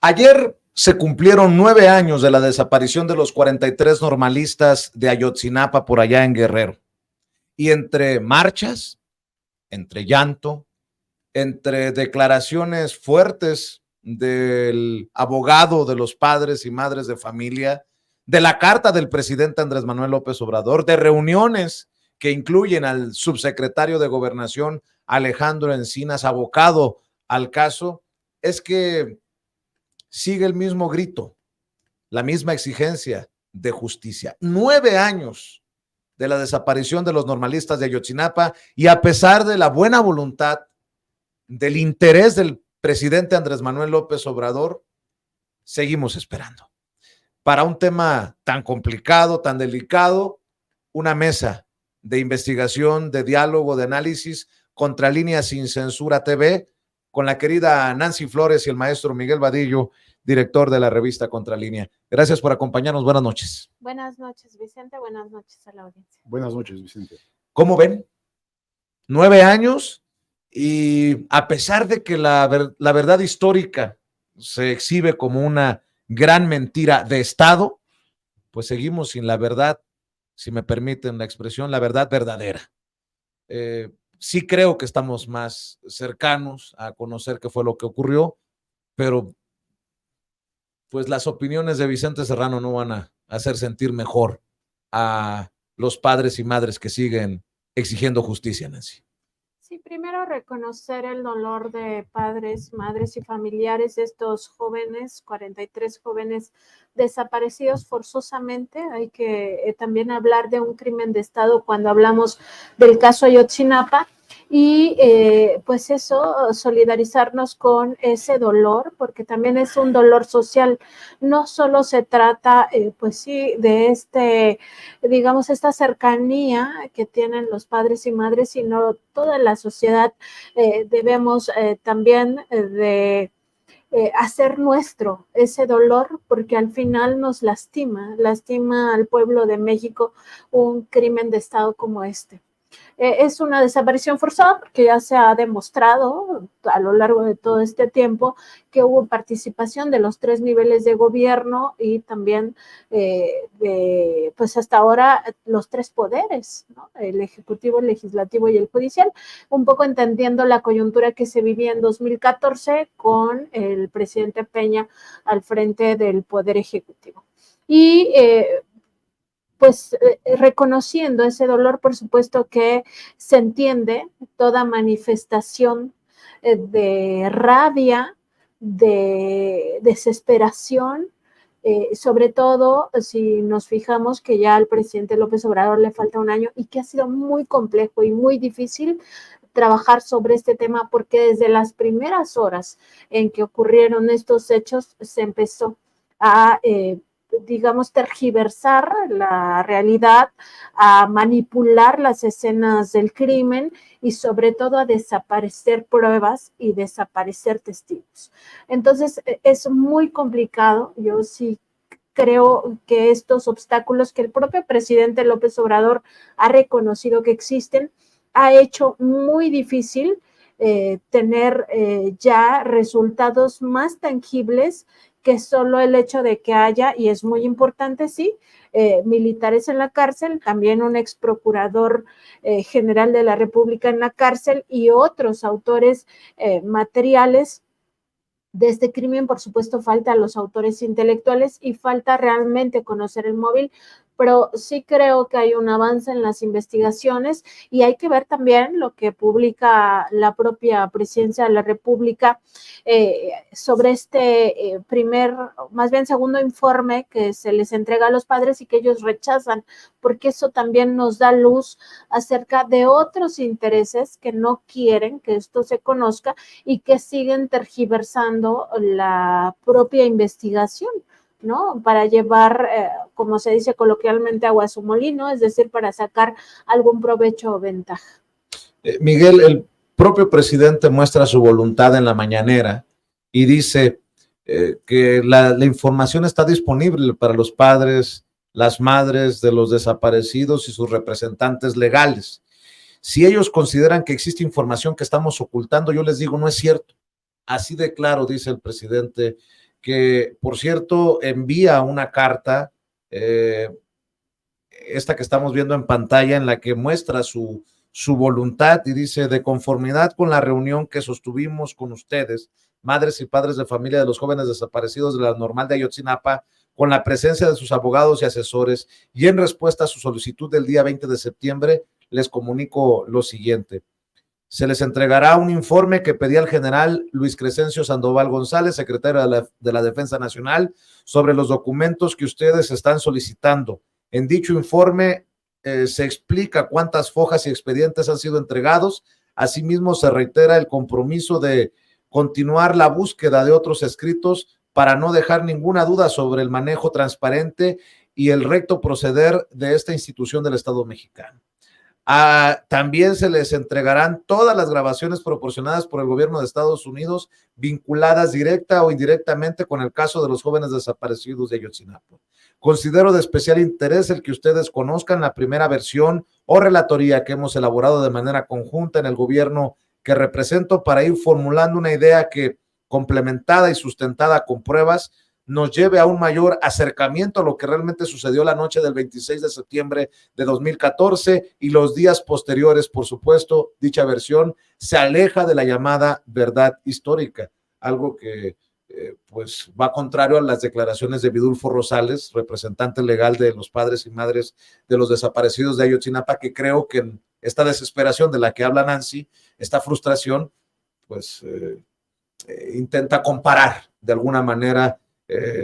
Ayer se cumplieron 9 años de la desaparición de los 43 normalistas de Ayotzinapa por allá en Guerrero. Y entre marchas, entre llanto, entre declaraciones fuertes del abogado de los padres y madres de familia, de la carta del presidente Andrés Manuel López Obrador, de reuniones que incluyen al subsecretario de Gobernación Alejandro Encinas, abocado al caso, es que sigue el mismo grito, la misma exigencia de justicia. 9 años de la desaparición de los normalistas de Ayotzinapa y a pesar de la buena voluntad, del interés del presidente Andrés Manuel López Obrador, seguimos esperando. Para un tema tan complicado, tan delicado, una mesa de investigación, de diálogo, de análisis, Contralínea Sin Censura TV, con la querida Nancy Flores y el maestro Miguel Vadillo, director de la revista Contralínea. Gracias por acompañarnos. Buenas noches. Buenas noches, Vicente. Buenas noches a la audiencia. Buenas noches, Vicente. ¿Cómo ven? 9 años y a pesar de que la verdad histórica se exhibe como una gran mentira de Estado, pues seguimos sin la verdad, si me permiten la expresión, la verdad verdadera. Sí creo que estamos más cercanos a conocer qué fue lo que ocurrió, pero pues las opiniones de Vicente Serrano no van a hacer sentir mejor a los padres y madres que siguen exigiendo justicia, Nancy. Sí, primero reconocer el dolor de padres, madres y familiares de estos jóvenes, 43 jóvenes desaparecidos forzosamente. Hay que también hablar de un crimen de Estado cuando hablamos del caso Ayotzinapa. Y pues eso, solidarizarnos con ese dolor, porque también es un dolor social. No solo se trata, pues sí, de digamos, esta cercanía que tienen los padres y madres, sino toda la sociedad debemos también de hacer nuestro ese dolor, porque al final nos lastima al pueblo de México un crimen de Estado como este. Es una desaparición forzada porque ya se ha demostrado a lo largo de todo este tiempo que hubo participación de los 3 niveles de gobierno y también pues hasta ahora los 3 poderes, ¿no? El ejecutivo, el legislativo y el judicial, un poco entendiendo la coyuntura que se vivía en 2014 con el presidente Peña al frente del poder ejecutivo. Y pues reconociendo ese dolor, por supuesto que se entiende toda manifestación de rabia, de desesperación, sobre todo si nos fijamos que ya al presidente López Obrador le falta un año y que ha sido muy complejo y muy difícil trabajar sobre este tema porque desde las primeras horas en que ocurrieron estos hechos se empezó a digamos, tergiversar la realidad, a manipular las escenas del crimen y sobre todo a desaparecer pruebas y desaparecer testigos. Entonces, es muy complicado. Yo sí creo que estos obstáculos que el propio presidente López Obrador ha reconocido que existen, ha hecho muy difícil tener ya resultados más tangibles que solo el hecho de que haya, y es muy importante, sí, militares en la cárcel, también un ex procurador general de la República en la cárcel y otros autores materiales de este crimen. Por supuesto, falta los autores intelectuales y falta realmente conocer el móvil, pero sí creo que hay un avance en las investigaciones y hay que ver también lo que publica la propia Presidencia de la República sobre este más bien segundo informe que se les entrega a los padres y que ellos rechazan, porque eso también nos da luz acerca de otros intereses que no quieren que esto se conozca y que siguen tergiversando la propia investigación, ¿no? Para llevar, como se dice coloquialmente, agua a su molino, es decir, para sacar algún provecho o ventaja. Miguel, el propio presidente muestra su voluntad en la mañanera y dice que la información está disponible para los padres, las madres de los desaparecidos y sus representantes legales. Si ellos consideran que existe información que estamos ocultando, yo les digo, no es cierto. Así de claro dice el presidente que, por cierto, envía una carta, esta que estamos viendo en pantalla, en la que muestra su voluntad y dice: de conformidad con la reunión que sostuvimos con ustedes, madres y padres de familia de los jóvenes desaparecidos de la Normal de Ayotzinapa, con la presencia de sus abogados y asesores, y en respuesta a su solicitud del día 20 de septiembre, les comunico lo siguiente. Se les entregará un informe que pedía el general Luis Crescencio Sandoval González, secretario de la Defensa Nacional, sobre los documentos que ustedes están solicitando. En dicho informe se explica cuántas fojas y expedientes han sido entregados. Asimismo, se reitera el compromiso de continuar la búsqueda de otros escritos para no dejar ninguna duda sobre el manejo transparente y el recto proceder de esta institución del Estado mexicano. También se les entregarán todas las grabaciones proporcionadas por el gobierno de Estados Unidos vinculadas directa o indirectamente con el caso de los jóvenes desaparecidos de Ayotzinapa. Considero de especial interés el que ustedes conozcan la primera versión o relatoría que hemos elaborado de manera conjunta en el gobierno que represento para ir formulando una idea que, complementada y sustentada con pruebas, nos lleve a un mayor acercamiento a lo que realmente sucedió la noche del 26 de septiembre de 2014 y los días posteriores. Por supuesto, dicha versión se aleja de la llamada verdad histórica, algo que pues va contrario a las declaraciones de Vidulfo Rosales, representante legal de los padres y madres de los desaparecidos de Ayotzinapa, que creo que en esta desesperación de la que habla Nancy, esta frustración, pues intenta comparar de alguna manera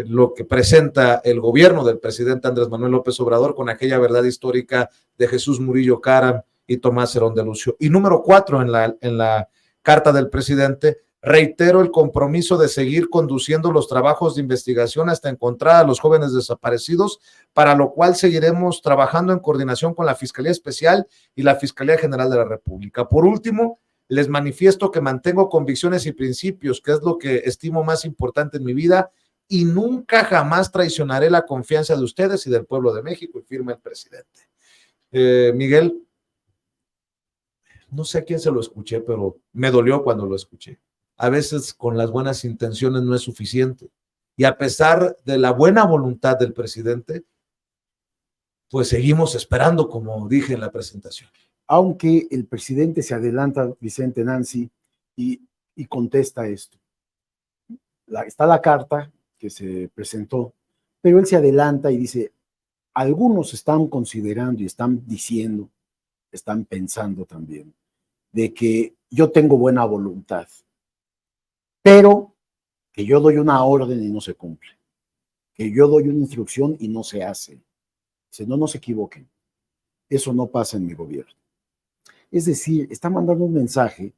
lo que presenta el gobierno del presidente Andrés Manuel López Obrador con aquella verdad histórica de Jesús Murillo Caram y Tomás Herón de Lucio. Y número 4, en la carta del presidente, reitero el compromiso de seguir conduciendo los trabajos de investigación hasta encontrar a los jóvenes desaparecidos, para lo cual seguiremos trabajando en coordinación con la Fiscalía Especial y la Fiscalía General de la República. Por último, les manifiesto que mantengo convicciones y principios, que es lo que estimo más importante en mi vida, y nunca jamás traicionaré la confianza de ustedes y del pueblo de México, y firma el presidente. Miguel, no sé a quién se lo escuché, pero me dolió cuando lo escuché. A veces con las buenas intenciones no es suficiente. Y a pesar de la buena voluntad del presidente, pues seguimos esperando, como dije en la presentación. Aunque el presidente se adelanta, Vicente, Nancy, y contesta esto. Está la carta que se presentó, pero él se adelanta y dice: algunos están considerando y están diciendo, están pensando también, de que yo tengo buena voluntad, pero que yo doy una orden y no se cumple, que yo doy una instrucción y no se hace. Dice: no se equivoquen, eso no pasa en mi gobierno. Es decir, está mandando un mensaje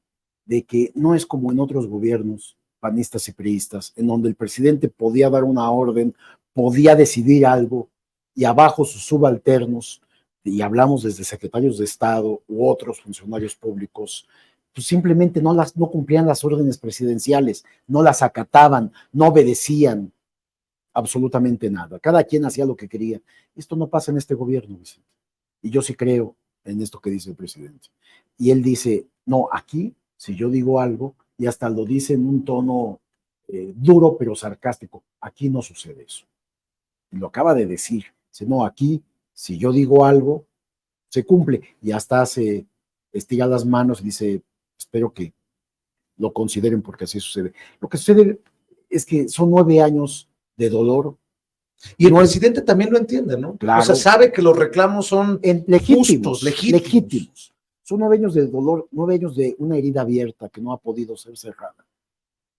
de que no es como en otros gobiernos panistas y priistas, en donde el presidente podía dar una orden, podía decidir algo, y abajo sus subalternos, y hablamos desde secretarios de Estado u otros funcionarios públicos, pues simplemente no cumplían las órdenes presidenciales, no las acataban, no obedecían absolutamente nada. Cada quien hacía lo que quería. Esto no pasa en este gobierno, Vicente. Y yo sí creo en esto que dice el presidente. Y él dice: no, aquí, si yo digo algo, y hasta lo dice en un tono duro pero sarcástico, aquí no sucede eso. Y lo acaba de decir. Dice: no, aquí, si yo digo algo, se cumple. Y hasta estira las manos y dice: espero que lo consideren porque así sucede. Lo que sucede es que son 9 años de dolor. Y el presidente también lo entiende, ¿no? Claro. O sea, sabe que los reclamos son legítimos, justos, legítimos. Son 9 años de dolor, 9 años de una herida abierta que no ha podido ser cerrada,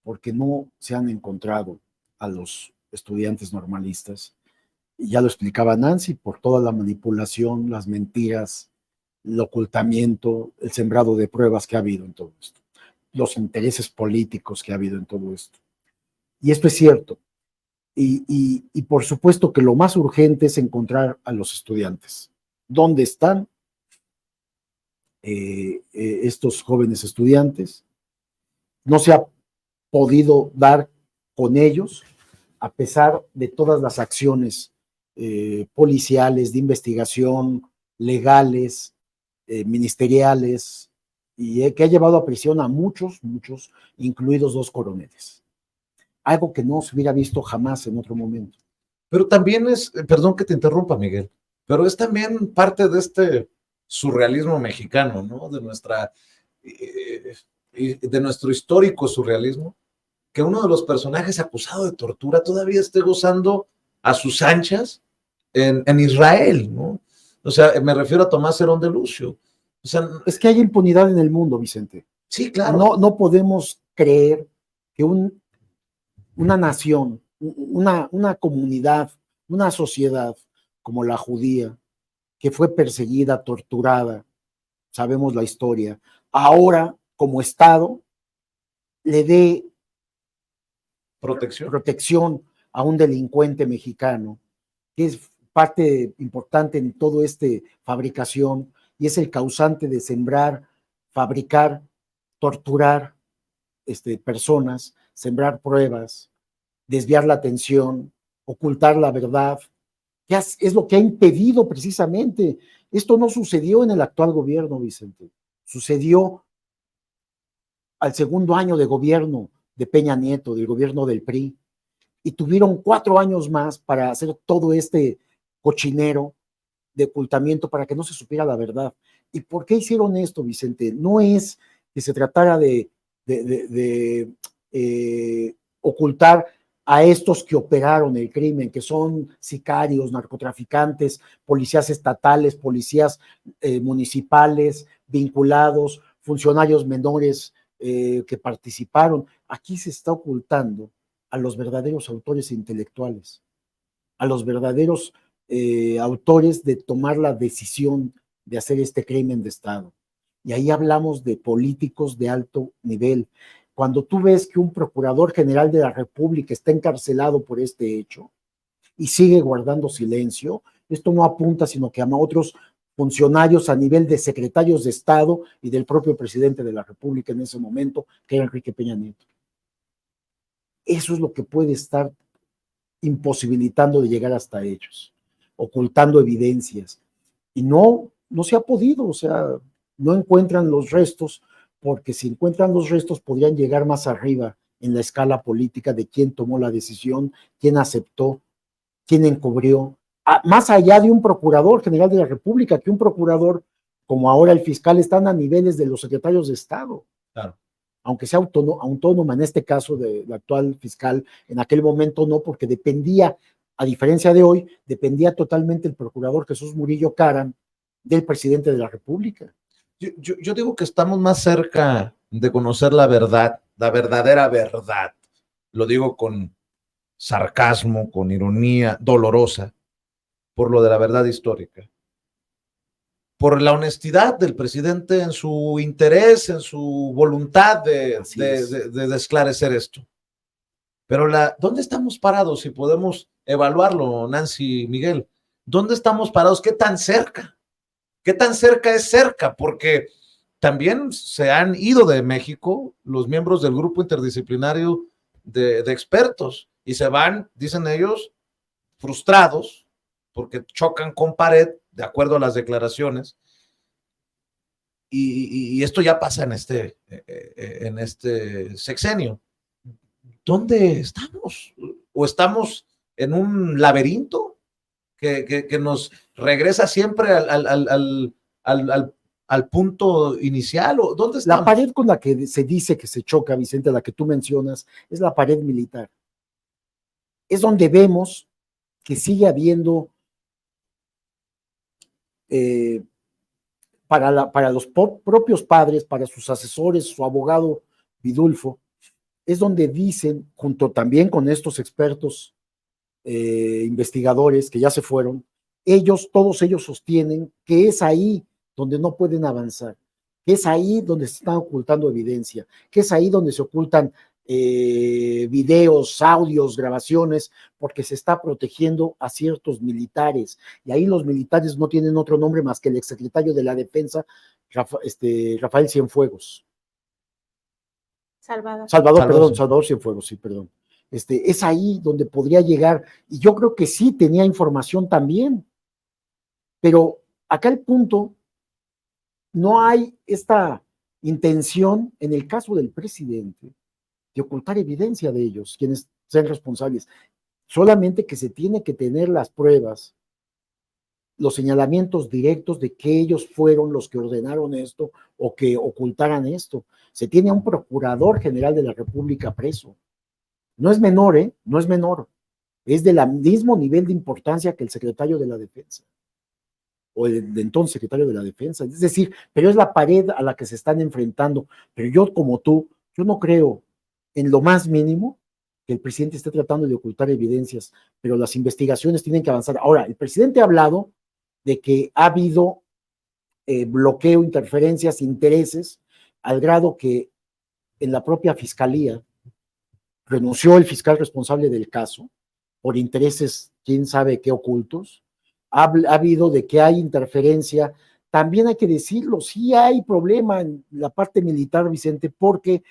porque no se han encontrado a los estudiantes normalistas. Y ya lo explicaba Nancy, por toda la manipulación, las mentiras, el ocultamiento, el sembrado de pruebas que ha habido en todo esto, los intereses políticos que ha habido en todo esto. Y esto es cierto. Y por supuesto que lo más urgente es encontrar a los estudiantes. ¿Dónde están estos jóvenes estudiantes? No se ha podido dar con ellos, a pesar de todas las acciones policiales, de investigación, legales, ministeriales, y que ha llevado a prisión a muchos, incluidos 2 coroneles. algo que no se hubiera visto jamás en otro momento. Pero también es, perdón que te interrumpa, Miguel, pero es también parte de este surrealismo mexicano, ¿no? De nuestro histórico surrealismo, que uno de los personajes acusado de tortura todavía esté gozando a sus anchas en Israel, ¿no? O sea, me refiero a Tomás Herón de Lucio. O sea, es que hay impunidad en el mundo, Vicente. Sí, claro. No podemos creer que una nación, una comunidad, una sociedad como la judía, que fue perseguida, torturada, sabemos la historia, ahora como Estado le dé protección a un delincuente mexicano, que es parte importante en todo este fabricación y es el causante de sembrar, fabricar, torturar personas, sembrar pruebas, desviar la atención, ocultar la verdad, que es lo que ha impedido precisamente. Esto no sucedió en el actual gobierno, Vicente. Sucedió al segundo año de gobierno de Peña Nieto, del gobierno del PRI, y tuvieron 4 años más para hacer todo este cochinero de ocultamiento para que no se supiera la verdad. ¿Y por qué hicieron esto, Vicente? No es que se tratara de ocultar a estos que operaron el crimen, que son sicarios, narcotraficantes, policías estatales, policías municipales, vinculados, funcionarios menores que participaron. Aquí se está ocultando a los verdaderos autores intelectuales, a los verdaderos autores de tomar la decisión de hacer este crimen de Estado. Y ahí hablamos de políticos de alto nivel. Cuando tú ves que un procurador general de la República está encarcelado por este hecho y sigue guardando silencio, esto no apunta sino que a otros funcionarios a nivel de secretarios de Estado y del propio presidente de la República en ese momento, que era Enrique Peña Nieto. Eso es lo que puede estar imposibilitando de llegar hasta ellos, ocultando evidencias. Y no se ha podido, o sea, no encuentran los restos, porque si encuentran los restos podrían llegar más arriba en la escala política de quién tomó la decisión, quién aceptó, quién encubrió, más allá de un procurador general de la República, que un procurador como ahora el fiscal están a niveles de los secretarios de Estado. Claro. Aunque sea autónoma en este caso del actual fiscal, en aquel momento no, porque dependía, a diferencia de hoy, dependía totalmente el procurador Jesús Murillo Caram del presidente de la República. Yo digo que estamos más cerca de conocer la verdad, la verdadera verdad. Lo digo con sarcasmo, con ironía dolorosa, por lo de la verdad histórica. Por la honestidad del presidente en su interés, en su voluntad de esclarecer esto. Pero ¿dónde estamos parados? Si podemos evaluarlo, Nancy, Miguel, ¿dónde estamos parados? ¿Qué tan cerca? ¿Qué tan cerca es cerca? Porque también se han ido de México los miembros del grupo interdisciplinario de expertos y se van, dicen ellos, frustrados porque chocan con pared, de acuerdo a las declaraciones, y esto ya pasa en este sexenio. ¿Dónde estamos? ¿O estamos en un laberinto que nos regresa siempre al punto inicial? ¿O dónde estamos? La pared con la que se dice que se choca, Vicente, la que tú mencionas, es la pared militar. Es donde vemos que sigue habiendo para los propios padres, para sus asesores, su abogado Vidulfo, es donde dicen, junto también con estos expertos investigadores que ya se fueron, todos ellos sostienen que es ahí donde no pueden avanzar, que es ahí donde se están ocultando evidencia, que es ahí donde se ocultan videos, audios, grabaciones, porque se está protegiendo a ciertos militares, y ahí los militares no tienen otro nombre más que el exsecretario de la Defensa, Rafael Cienfuegos. Salvador Cienfuegos, sí, perdón. Es ahí donde podría llegar, y yo creo que sí tenía información también, pero acá el punto, no hay esta intención en el caso del presidente de ocultar evidencia de ellos, quienes sean responsables. Solamente que se tiene que tener las pruebas, los señalamientos directos de que ellos fueron los que ordenaron esto o que ocultaran esto. Se tiene a un procurador general de la República preso. No es menor, ¿eh? No es menor. Es del mismo nivel de importancia que el secretario de la Defensa, o el de entonces secretario de la Defensa. Es decir, pero es la pared a la que se están enfrentando. Pero yo, como tú, yo no creo en lo más mínimo que el presidente esté tratando de ocultar evidencias, pero las investigaciones tienen que avanzar. Ahora, el presidente ha hablado de que ha habido bloqueo, interferencias, intereses, al grado que en la propia fiscalía renunció el fiscal responsable del caso por intereses, quién sabe qué ocultos. Ha habido de que hay interferencia. También hay que decirlo, sí hay problema en la parte militar, Vicente, porque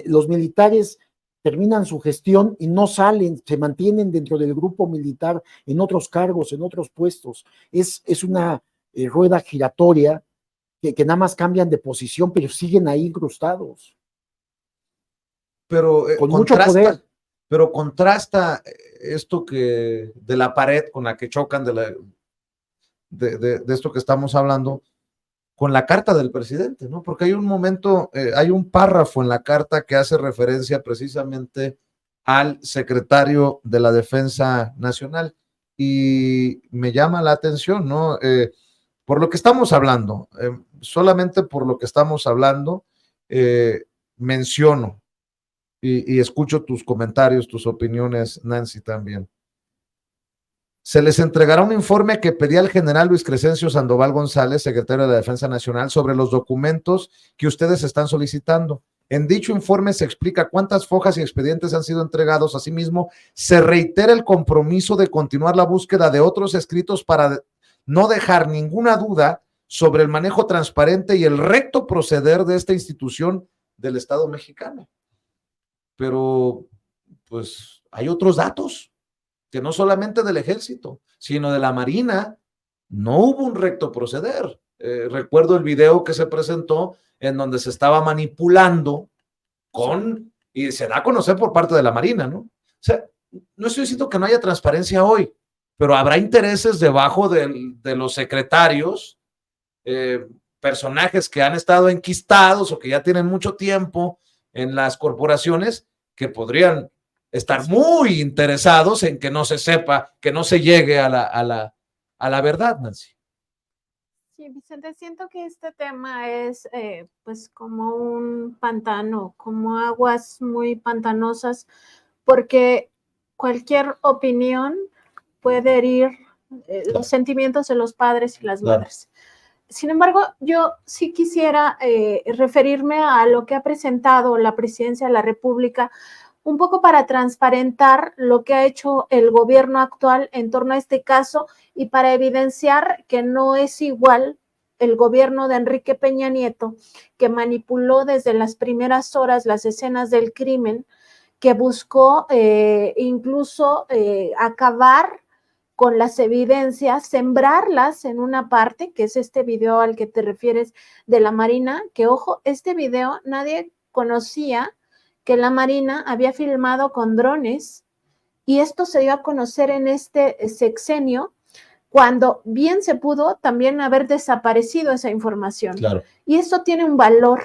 los militares terminan su gestión y no salen, se mantienen dentro del grupo militar en otros cargos, en otros puestos. Es una rueda giratoria que nada más cambian de posición, pero siguen ahí incrustados. Pero con mucho poder. Pero contrasta esto que de la pared con la que chocan de esto que estamos hablando con la carta del presidente, ¿no? Porque hay un momento, hay un párrafo en la carta que hace referencia precisamente al secretario de la Defensa Nacional y me llama la atención, ¿no? Por lo que estamos hablando, solamente por lo que estamos hablando, menciono y escucho tus comentarios, tus opiniones, Nancy, también. Se les entregará un informe que pedía el general Luis Crescencio Sandoval González, secretario de la Defensa Nacional, sobre los documentos que ustedes están solicitando. En dicho informe se explica cuántas fojas y expedientes han sido entregados. Asimismo, se reitera el compromiso de continuar la búsqueda de otros escritos para no dejar ninguna duda sobre el manejo transparente y el recto proceder de esta institución del Estado mexicano. Pero, pues, hay otros datos que no solamente del ejército, sino de la Marina, no hubo un recto proceder. Recuerdo el video que se presentó en donde se estaba manipulando y se da a conocer por parte de la Marina, ¿no? O sea, no estoy diciendo que no haya transparencia hoy, pero habrá intereses debajo de los secretarios, personajes que han estado enquistados o que ya tienen mucho tiempo en las corporaciones que podrían estar muy interesados en que no se sepa, que no se llegue a la verdad, Nancy. Sí, Vicente, siento que este tema es pues como un pantano, como aguas muy pantanosas, porque cualquier opinión puede herir los sentimientos de los padres y las madres. Sin embargo, yo sí quisiera referirme a lo que ha presentado la Presidencia de la República, un poco para transparentar lo que ha hecho el gobierno actual en torno a este caso y para evidenciar que no es igual el gobierno de Enrique Peña Nieto, que manipuló desde las primeras horas las escenas del crimen, que buscó incluso acabar con las evidencias, sembrarlas en una parte, que es este video al que te refieres de la Marina, que ojo, este video nadie conocía que la Marina había filmado con drones y esto se dio a conocer en este sexenio cuando bien se pudo también haber desaparecido esa información. Claro. Y eso tiene un valor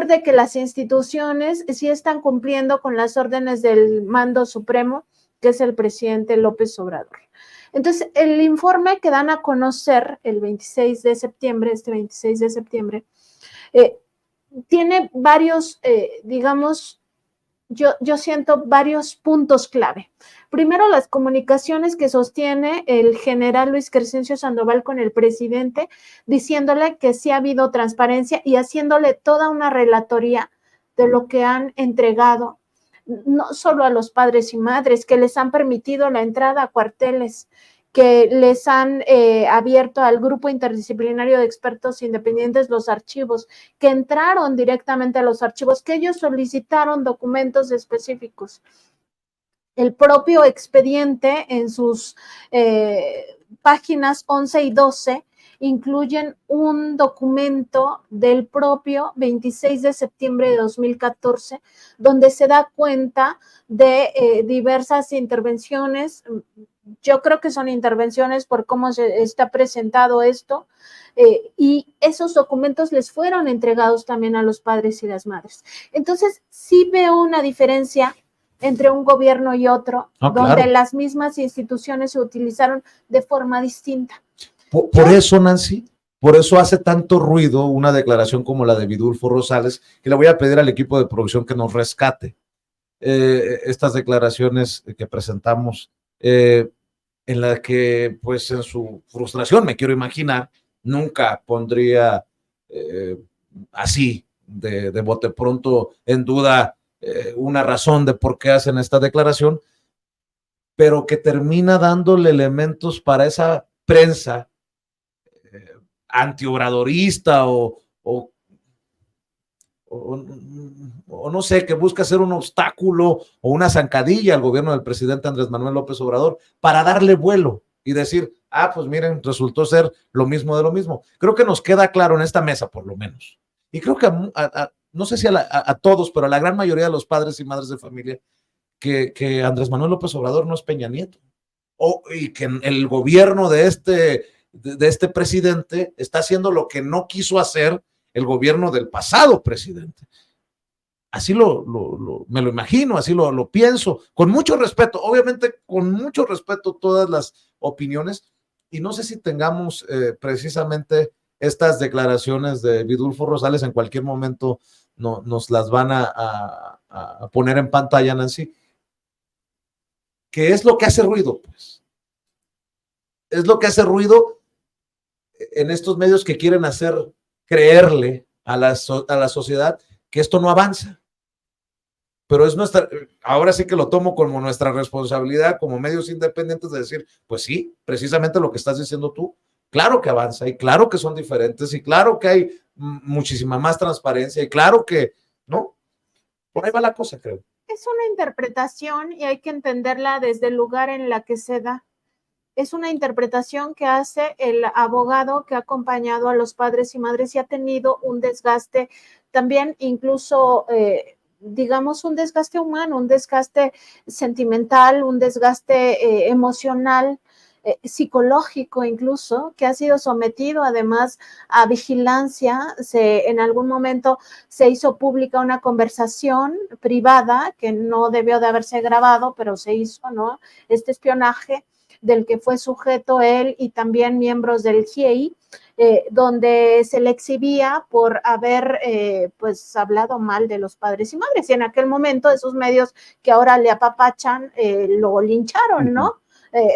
de que las instituciones sí están cumpliendo con las órdenes del mando supremo, que es el presidente López Obrador. Entonces, el informe que dan a conocer el 26 de septiembre, tiene varios, digamos, yo siento varios puntos clave. Primero, las comunicaciones que sostiene el general Luis Crescencio Sandoval con el presidente, diciéndole que sí ha habido transparencia y haciéndole toda una relatoría de lo que han entregado, no solo a los padres y madres, que les han permitido la entrada a cuarteles, que les han abierto al grupo interdisciplinario de expertos independientes los archivos, que entraron directamente a los archivos, que ellos solicitaron documentos específicos. El propio expediente en sus páginas 11 y 12 incluyen un documento del propio 26 de septiembre de 2014, donde se da cuenta de diversas intervenciones. Yo creo que son intervenciones por cómo se está presentado esto, y esos documentos les fueron entregados también a los padres y las madres. Entonces, sí veo una diferencia entre un gobierno y otro, donde claro, las mismas instituciones se utilizaron de forma distinta. Por eso, Nancy, por eso hace tanto ruido una declaración como la de Vidulfo Rosales, que le voy a pedir al equipo de producción que nos rescate estas declaraciones que presentamos, en la que, pues, en su frustración, me quiero imaginar, nunca pondría así, de bote pronto, en duda una razón de por qué hacen esta declaración, pero que termina dándole elementos para esa prensa antiobradorista o no sé, que busca ser un obstáculo o una zancadilla al gobierno del presidente Andrés Manuel López Obrador para darle vuelo y decir, pues miren, resultó ser lo mismo de lo mismo. Creo que nos queda claro en esta mesa, por lo menos. Y creo que no sé si a todos, pero a la gran mayoría de los padres y madres de familia, que Andrés Manuel López Obrador no es Peña Nieto. Y que el gobierno de este presidente está haciendo lo que no quiso hacer el gobierno del pasado presidente. Así me lo imagino, así lo pienso, con mucho respeto, obviamente con mucho respeto todas las opiniones, y no sé si tengamos precisamente estas declaraciones de Vidulfo Rosales, en cualquier momento nos las van a poner en pantalla, Nancy, que es lo que hace ruido, pues. Es lo que hace ruido en estos medios que quieren hacer creerle a la sociedad que esto no avanza. Pero es ahora sí que lo tomo como nuestra responsabilidad como medios independientes de decir, pues sí, precisamente lo que estás diciendo tú, claro que avanza y claro que son diferentes y claro que hay muchísima más transparencia y claro que, ¿no? Por ahí va la cosa, creo. Es una interpretación y hay que entenderla desde el lugar en la que se da. Es una interpretación que hace el abogado que ha acompañado a los padres y madres y ha tenido un desgaste también, incluso, digamos, un desgaste humano, un desgaste sentimental, un desgaste emocional, psicológico incluso, que ha sido sometido además a vigilancia. En algún momento se hizo pública una conversación privada que no debió de haberse grabado, pero se hizo, ¿no? Este espionaje del que fue sujeto él y también miembros del GIEI, donde se le exhibía por haber pues hablado mal de los padres y madres, y en aquel momento esos medios que ahora le apapachan lo lincharon, ¿no?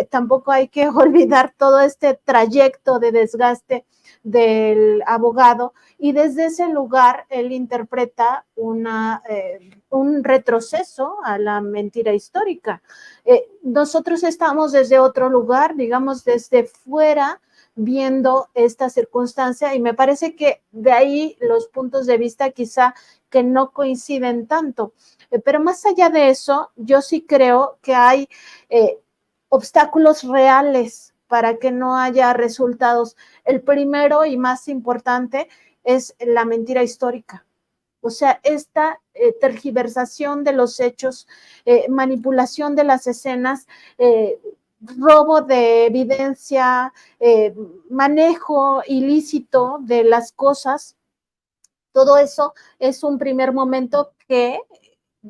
Tampoco hay que olvidar todo este trayecto de desgaste del abogado, y desde ese lugar él interpreta un retroceso a la mentira histórica. Nosotros estamos desde otro lugar, digamos desde fuera, viendo esta circunstancia, y me parece que de ahí los puntos de vista quizá que no coinciden tanto, pero más allá de eso, yo sí creo que hay obstáculos reales para que no haya resultados. El primero y más importante es la mentira histórica. O sea, esta tergiversación de los hechos, manipulación de las escenas, robo de evidencia, manejo ilícito de las cosas, todo eso es un primer momento que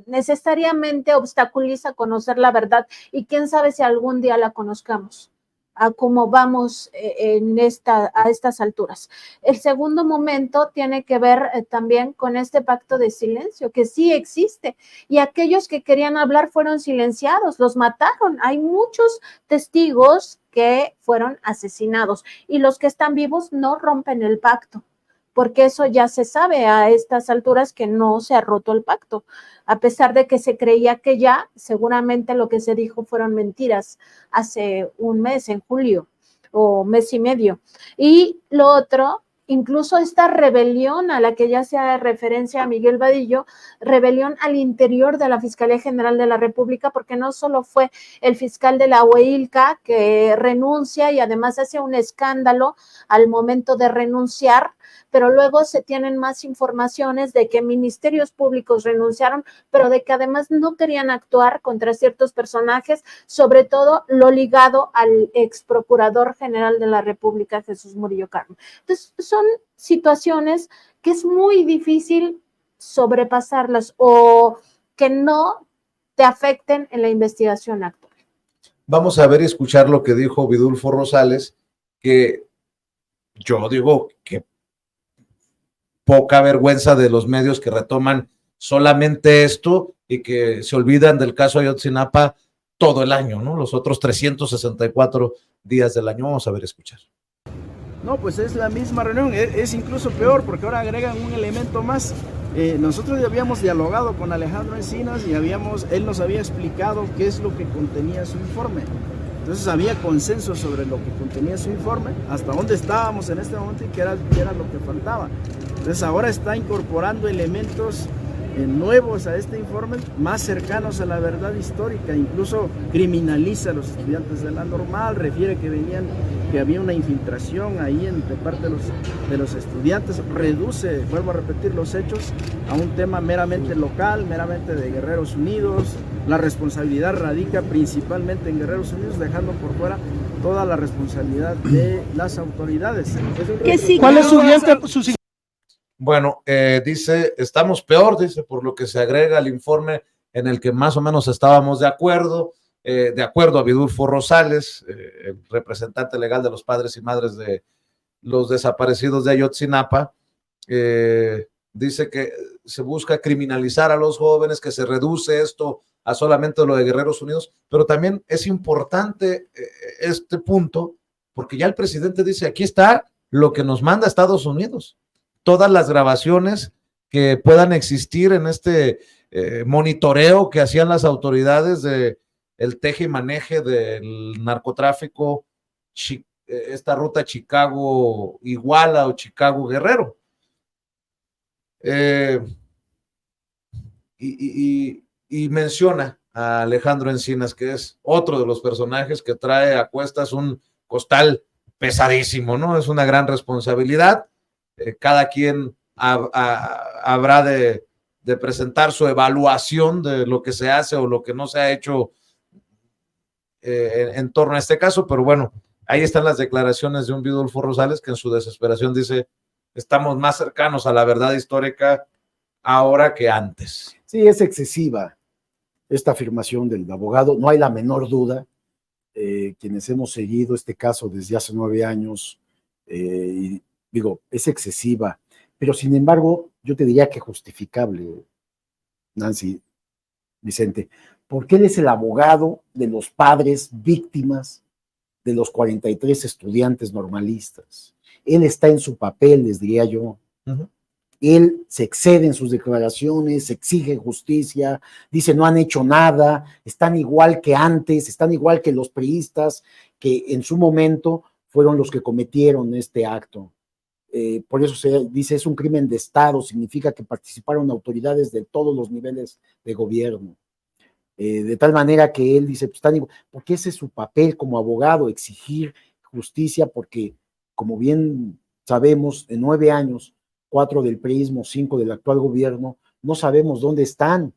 necesariamente obstaculiza conocer la verdad, y quién sabe si algún día la conozcamos a cómo vamos a estas alturas. El segundo momento tiene que ver también con este pacto de silencio que sí existe, y aquellos que querían hablar fueron silenciados, los mataron. Hay muchos testigos que fueron asesinados y los que están vivos no rompen el pacto, porque eso ya se sabe a estas alturas que no se ha roto el pacto, a pesar de que se creía que ya, seguramente lo que se dijo fueron mentiras hace un mes, en julio, o mes y medio. Y lo otro incluso esta rebelión a la que ya se hace referencia a Miguel Vadillo, rebelión al interior de la Fiscalía General de la República, porque no solo fue el fiscal de la UEILCA que renuncia y además hace un escándalo al momento de renunciar, pero luego se tienen más informaciones de que ministerios públicos renunciaron, pero de que además no querían actuar contra ciertos personajes, sobre todo lo ligado al ex procurador general de la República, Jesús Murillo Caram. Entonces, son situaciones que es muy difícil sobrepasarlas o que no te afecten en la investigación actual. Vamos a ver y escuchar lo que dijo Vidulfo Rosales, que yo digo que poca vergüenza de los medios que retoman solamente esto y que se olvidan del caso Ayotzinapa todo el año, ¿no? Los otros 364 días del año. Vamos a ver, escuchar. No, pues es la misma reunión, es incluso peor porque ahora agregan un elemento más. Nosotros ya habíamos dialogado con Alejandro Encinas y él nos había explicado qué es lo que contenía su informe. Entonces había consenso sobre lo que contenía su informe, hasta dónde estábamos en este momento y qué era lo que faltaba. Entonces ahora está incorporando elementos nuevos a este informe, más cercanos a la verdad histórica, incluso criminaliza a los estudiantes de la Normal, refiere que había una infiltración ahí de parte de los estudiantes, reduce, vuelvo a repetir, los hechos a un tema meramente local, meramente de Guerreros Unidos. La responsabilidad radica principalmente en Guerreros Unidos, dejando por fuera toda la responsabilidad de las autoridades. ¿Cuál es su Bueno, dice, estamos peor, dice, por lo que se agrega al informe en el que más o menos estábamos de acuerdo a Vidulfo Rosales, el representante legal de los padres y madres de los desaparecidos de Ayotzinapa. Dice que se busca criminalizar a los jóvenes, que se reduce esto a solamente lo de Guerreros Unidos, pero también es importante este punto, porque ya el presidente dice, aquí está lo que nos manda Estados Unidos. Todas las grabaciones que puedan existir en este monitoreo que hacían las autoridades de el teje y maneje del narcotráfico, esta ruta Chicago-Iguala o Chicago-Guerrero. Y menciona a Alejandro Encinas, que es otro de los personajes que trae a cuestas un costal pesadísimo, ¿no? Es una gran responsabilidad. Cada quien habrá de presentar su evaluación de lo que se hace o lo que no se ha hecho en torno a este caso, pero bueno, ahí están las declaraciones de un Vidulfo Rosales que en su desesperación dice, estamos más cercanos a la verdad histórica ahora que antes. Sí, es excesiva esta afirmación del abogado, no hay la menor duda. Quienes hemos seguido este caso desde hace 9 años, y digo, es excesiva, pero sin embargo, yo te diría que justificable, Nancy, Vicente, porque él es el abogado de los padres víctimas de los 43 estudiantes normalistas. Él está en su papel, les diría yo. Uh-huh. Él se excede en sus declaraciones, exige justicia, dice no han hecho nada, están igual que antes, están igual que los priistas, que en su momento fueron los que cometieron este acto. Por eso se dice es un crimen de Estado, significa que participaron autoridades de todos los niveles de gobierno. De tal manera que él dice, pues están igual, porque ese es su papel como abogado, exigir justicia, porque como bien sabemos, en 9 años, 4 del priismo, 5 del actual gobierno, no sabemos dónde están.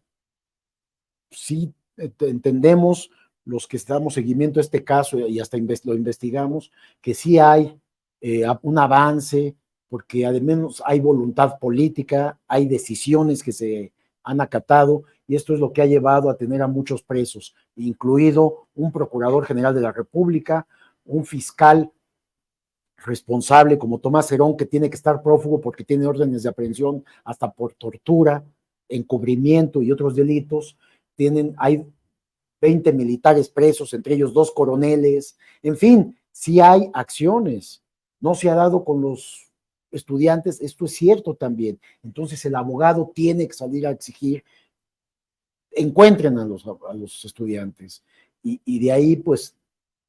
Sí, entendemos los que damos seguimiento a este caso y hasta lo investigamos, que sí hay un avance, porque además hay voluntad política, hay decisiones que se han acatado, y esto es lo que ha llevado a tener a muchos presos, incluido un procurador general de la República, un fiscal responsable como Tomás Herón, que tiene que estar prófugo porque tiene órdenes de aprehensión hasta por tortura, encubrimiento y otros delitos. Hay 20 militares presos, entre ellos 2 coroneles. En fin, sí hay acciones. No se ha dado con los estudiantes, esto es cierto también. Entonces el abogado tiene que salir a exigir, encuentren a los estudiantes. Y de ahí, pues,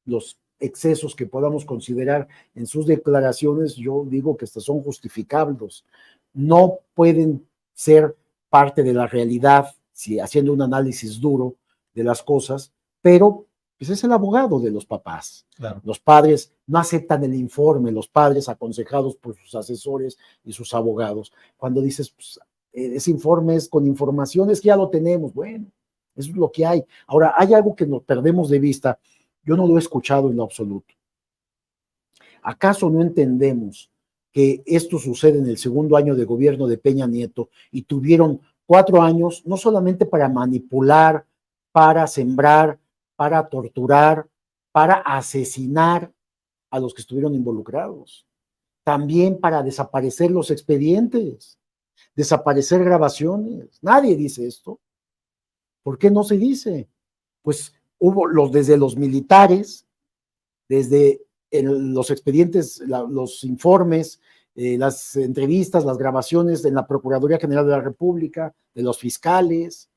los excesos que podamos considerar en sus declaraciones, yo digo que estos son justificables. No pueden ser parte de la realidad, si haciendo un análisis duro de las cosas, pero pues es el abogado de los papás. Claro. Los padres no aceptan el informe, los padres aconsejados por sus asesores y sus abogados. Cuando dices, pues, ese informe es con informaciones que ya lo tenemos, bueno, eso es lo que hay. Ahora, hay algo que nos perdemos de vista, yo no lo he escuchado en lo absoluto. ¿Acaso no entendemos que esto sucede en el segundo año de gobierno de Peña Nieto y tuvieron 4 años no solamente para manipular, para sembrar, para torturar, para asesinar a los que estuvieron involucrados, también para desaparecer los expedientes, desaparecer grabaciones? Nadie dice esto. ¿Por qué no se dice? Pues hubo desde los militares, desde los expedientes, los informes, las entrevistas, las grabaciones en la Procuraduría General de la República, de los fiscales.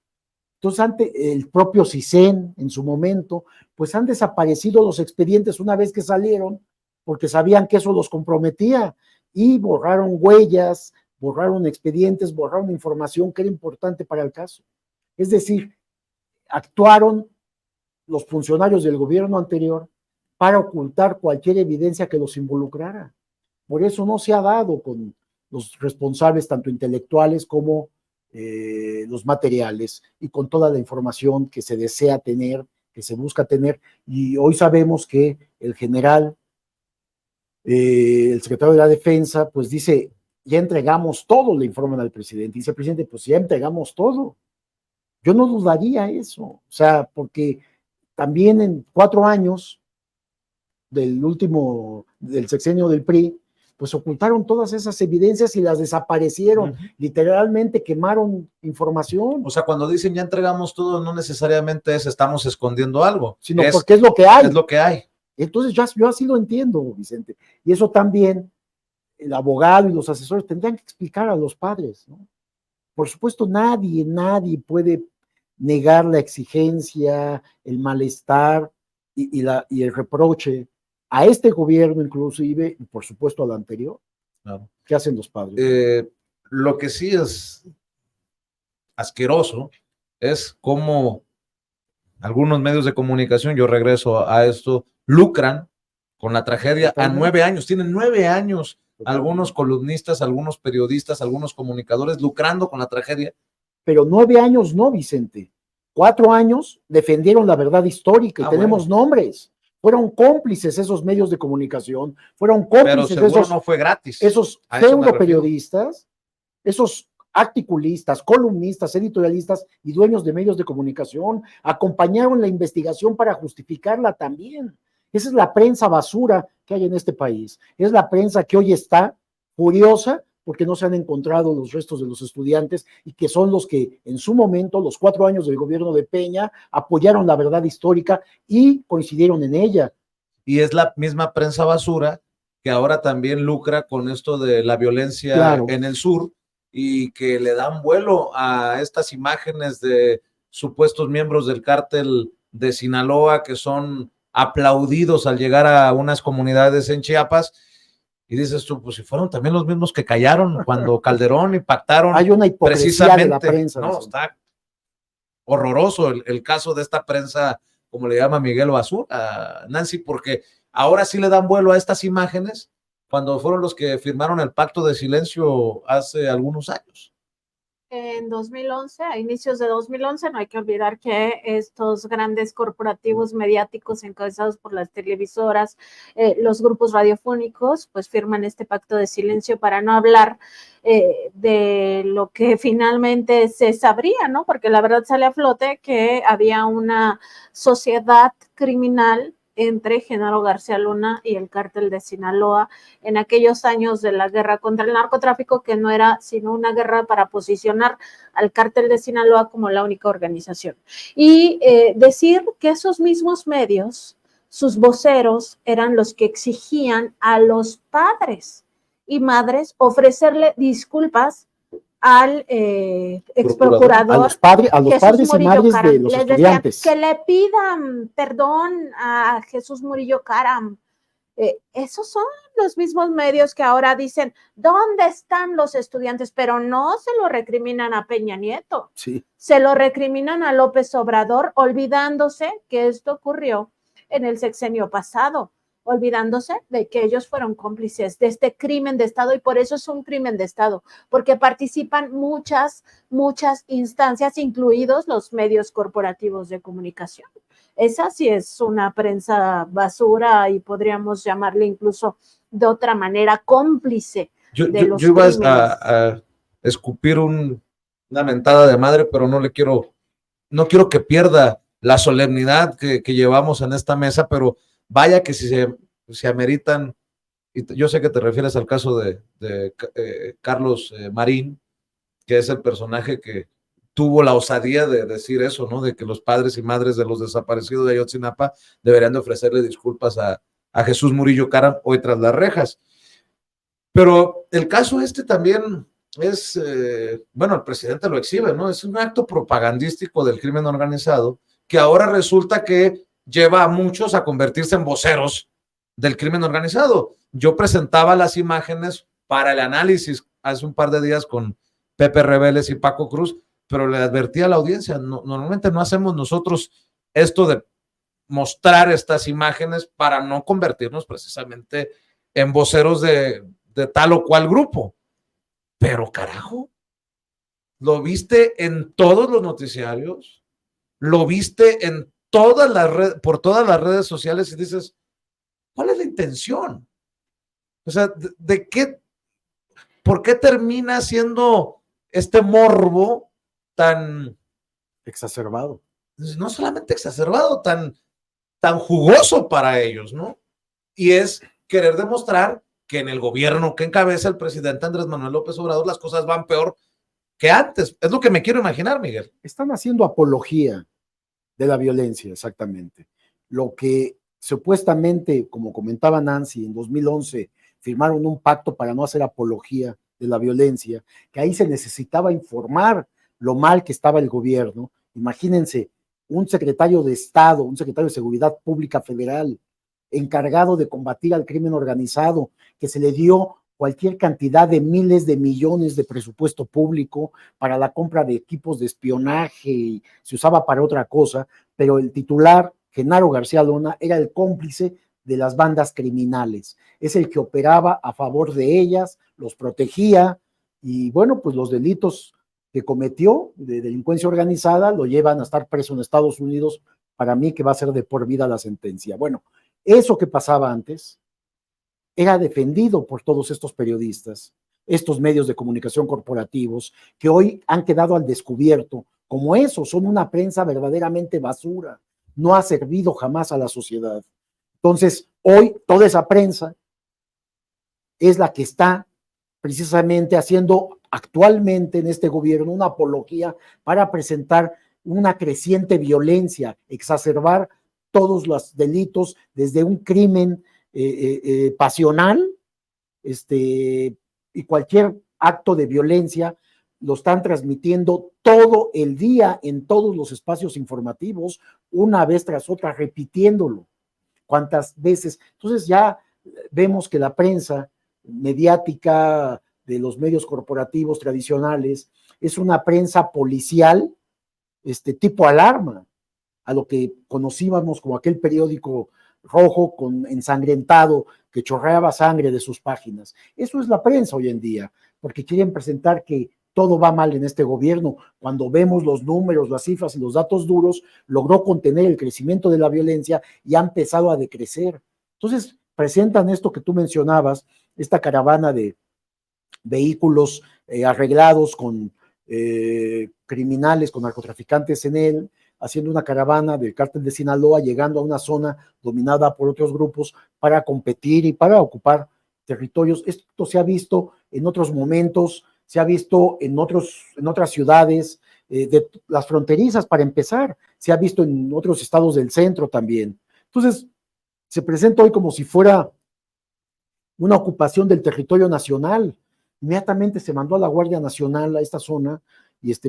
Entonces, ante el propio CISEN en su momento, pues han desaparecido los expedientes una vez que salieron, porque sabían que eso los comprometía y borraron huellas, borraron expedientes, borraron información que era importante para el caso. Es decir, actuaron los funcionarios del gobierno anterior para ocultar cualquier evidencia que los involucrara. Por eso no se ha dado con los responsables, tanto intelectuales como los materiales, y con toda la información que se desea tener, que se busca tener. Y hoy sabemos que el general, el secretario de la Defensa, pues dice, ya entregamos todo, le informan al presidente. Dice el presidente, pues ya entregamos todo. Yo no dudaría eso, o sea, porque también en 4 años del sexenio del PRI, pues ocultaron todas esas evidencias y las desaparecieron, literalmente quemaron información. O sea, cuando dicen ya entregamos todo, no necesariamente es estamos escondiendo algo, sino porque es lo que hay. Es lo que hay. Entonces yo así lo entiendo, Vicente. Y eso también el abogado y los asesores tendrían que explicar a los padres, ¿no? Por supuesto, nadie puede negar la exigencia, el malestar y el reproche a este gobierno inclusive, y por supuesto al anterior. Claro. ¿Qué hacen los padres? Lo que sí es asqueroso es cómo algunos medios de comunicación, yo regreso a esto, lucran con la tragedia a 9 años. Tienen 9 años algunos columnistas, algunos periodistas, algunos comunicadores lucrando con la tragedia. Pero 9 años no, Vicente. 4 años defendieron la verdad histórica y tenemos nombres. Fueron cómplices esos medios de comunicación, fueron cómplices de esos, no fue gratis. Esos pseudo periodistas, esos articulistas, columnistas, editorialistas y dueños de medios de comunicación acompañaron la investigación para justificarla también. Esa es la prensa basura que hay en este país. Es la prensa que hoy está furiosa porque no se han encontrado los restos de los estudiantes y que son los que en su momento, los 4 años del gobierno de Peña, apoyaron la verdad histórica y coincidieron en ella. Y es la misma prensa basura que ahora también lucra con esto de la violencia en el sur y que le dan vuelo a estas imágenes de supuestos miembros del cártel de Sinaloa que son aplaudidos al llegar a unas comunidades en Chiapas. Y dices tú, pues si fueron también los mismos que callaron cuando Calderón y pactaron. Hay una hipocresía de la prensa. No, está horroroso el caso de esta prensa, como le llama Miguel Basura, Nancy, porque ahora sí le dan vuelo a estas imágenes cuando fueron los que firmaron el pacto de silencio hace algunos años. En 2011, a inicios de 2011, no hay que olvidar que estos grandes corporativos mediáticos encabezados por las televisoras, los grupos radiofónicos, pues firman este pacto de silencio para no hablar de lo que finalmente se sabría, ¿no? Porque la verdad sale a flote que había una sociedad criminal entre Genaro García Luna y el cártel de Sinaloa en aquellos años de la guerra contra el narcotráfico, que no era sino una guerra para posicionar al cártel de Sinaloa como la única organización. Y decir que esos mismos medios, sus voceros, eran los que exigían a los padres y madres ofrecerle disculpas al ex procurador, a los padres Jesús y madres Caram. de los Les estudiantes. decían que le pidan perdón a Jesús Murillo Caram. Esos son los mismos medios que ahora dicen, ¿dónde están los estudiantes? Pero no se lo recriminan a Peña Nieto, sí. Se lo recriminan a López Obrador, olvidándose que esto ocurrió en el sexenio pasado, olvidándose de que ellos fueron cómplices de este crimen de Estado, y por eso es un crimen de Estado, porque participan muchas instancias, incluidos los medios corporativos de comunicación. Esa sí es una prensa basura, y podríamos llamarle incluso de otra manera cómplice de los yo iba crímenes. a escupir una mentada de madre, pero no quiero que pierda la solemnidad que llevamos en esta mesa, pero vaya que si se ameritan, y yo sé que te refieres al caso de Carlos Marín, que es el personaje que tuvo la osadía de decir eso, ¿no? De que los padres y madres de los desaparecidos de Ayotzinapa deberían de ofrecerle disculpas a Jesús Murillo Caram hoy tras las rejas. Pero el caso también es, bueno, el presidente lo exhibe, ¿no? Es un acto propagandístico del crimen organizado que ahora resulta que lleva a muchos a convertirse en voceros del crimen organizado. Yo presentaba las imágenes para el análisis hace un par de días con Pepe Rebeles y Paco Cruz, pero le advertí a la audiencia, normalmente no hacemos nosotros esto de mostrar estas imágenes para no convertirnos precisamente en voceros de tal o cual grupo. Pero carajo, lo viste en todos los noticiarios, lo viste en por todas las redes sociales, y dices, ¿cuál es la intención? O sea, ¿por qué termina siendo este morbo tan exacerbado? No solamente exacerbado, tan jugoso para ellos, ¿no? Y es querer demostrar que en el gobierno que encabeza el presidente Andrés Manuel López Obrador las cosas van peor que antes. Es lo que me quiero imaginar, Miguel. Están haciendo apología de la violencia, exactamente. Lo que supuestamente, como comentaba Nancy, en 2011 firmaron un pacto para no hacer apología de la violencia, que ahí se necesitaba informar lo mal que estaba el gobierno. Imagínense, un secretario de Estado, un secretario de Seguridad Pública Federal, encargado de combatir al crimen organizado, que se le dio cualquier cantidad de miles de millones de presupuesto público para la compra de equipos de espionaje, y se usaba para otra cosa, pero el titular, Genaro García Luna, era el cómplice de las bandas criminales, es el que operaba a favor de ellas, los protegía, y bueno, pues los delitos que cometió de delincuencia organizada lo llevan a estar preso en Estados Unidos. Para mí que va a ser de por vida la sentencia. Bueno, eso que pasaba antes era defendido por todos estos periodistas, estos medios de comunicación corporativos, que hoy han quedado al descubierto como eso, son una prensa verdaderamente basura, no ha servido jamás a la sociedad. Entonces, hoy toda esa prensa es la que está precisamente haciendo actualmente en este gobierno una apología para presentar una creciente violencia, exacerbar todos los delitos, desde un crimen pasional, y cualquier acto de violencia, lo están transmitiendo todo el día en todos los espacios informativos, una vez tras otra, repitiéndolo. ¿Cuántas veces? Entonces ya vemos que la prensa mediática de los medios corporativos tradicionales es una prensa policial, tipo alarma, a lo que conocíamos como aquel periódico rojo ensangrentado que chorreaba sangre de sus páginas. Eso es la prensa hoy en día, porque quieren presentar que todo va mal en este gobierno. Cuando vemos los números, las cifras y los datos duros, logró contener el crecimiento de la violencia y ha empezado a decrecer. Entonces, presentan esto que tú mencionabas, esta caravana de vehículos arreglados con criminales, con narcotraficantes en él, haciendo una caravana del cártel de Sinaloa, llegando a una zona dominada por otros grupos para competir y para ocupar territorios. Esto se ha visto en otros momentos, se ha visto en otras ciudades, de las fronterizas para empezar, se ha visto en otros estados del centro también. Entonces, se presenta hoy como si fuera una ocupación del territorio nacional. Inmediatamente se mandó a la Guardia Nacional a esta zona,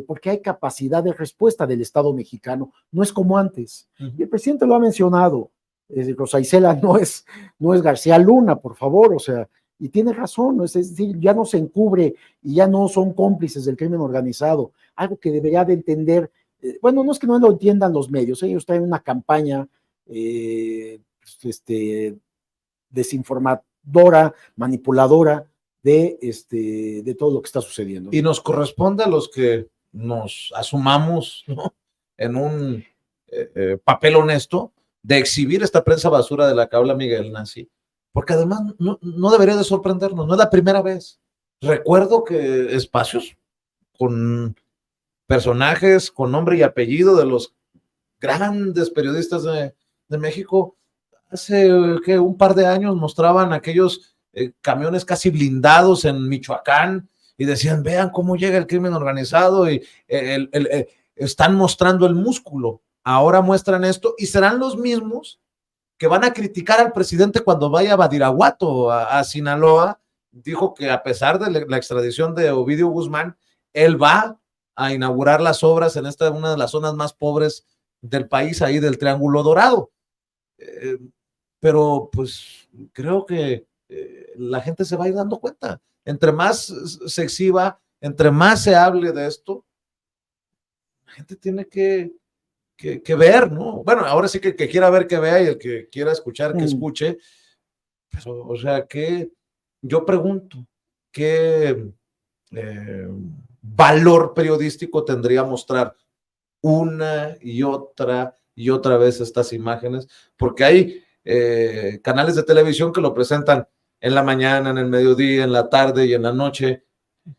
porque hay capacidad de respuesta del Estado mexicano, no es como antes. Y el presidente lo ha mencionado, Rosa Isela no es García Luna, por favor, o sea, y tiene razón, ¿no? Es decir, ya no se encubre y ya no son cómplices del crimen organizado, algo que debería de entender, bueno, no es que no lo entiendan los medios, ellos traen una campaña desinformadora, manipuladora de todo lo que está sucediendo. Y nos corresponde a los que nos asumamos, ¿no?, en un papel honesto de exhibir esta prensa basura de la que habla Miguel Nazi, porque además no debería de sorprendernos, no es la primera vez. Recuerdo que espacios con personajes con nombre y apellido de los grandes periodistas de México, hace un par de años mostraban aquellos camiones casi blindados en Michoacán y decían, vean cómo llega el crimen organizado y están mostrando el músculo. Ahora muestran esto y serán los mismos que van a criticar al presidente cuando vaya a Badiraguato, a Sinaloa. Dijo que a pesar de la extradición de Ovidio Guzmán, él va a inaugurar las obras en una de las zonas más pobres del país, ahí del Triángulo Dorado. Pero pues creo que la gente se va a ir dando cuenta. Entre más se exhiba, entre más se hable de esto, la gente tiene que ver, ¿no? Bueno, ahora sí que el que quiera ver, que vea, y el que quiera escuchar, que escuche. Pero, o sea, que yo pregunto, ¿qué valor periodístico tendría mostrar una y otra vez estas imágenes? Porque hay canales de televisión que lo presentan en la mañana, en el mediodía, en la tarde y en la noche.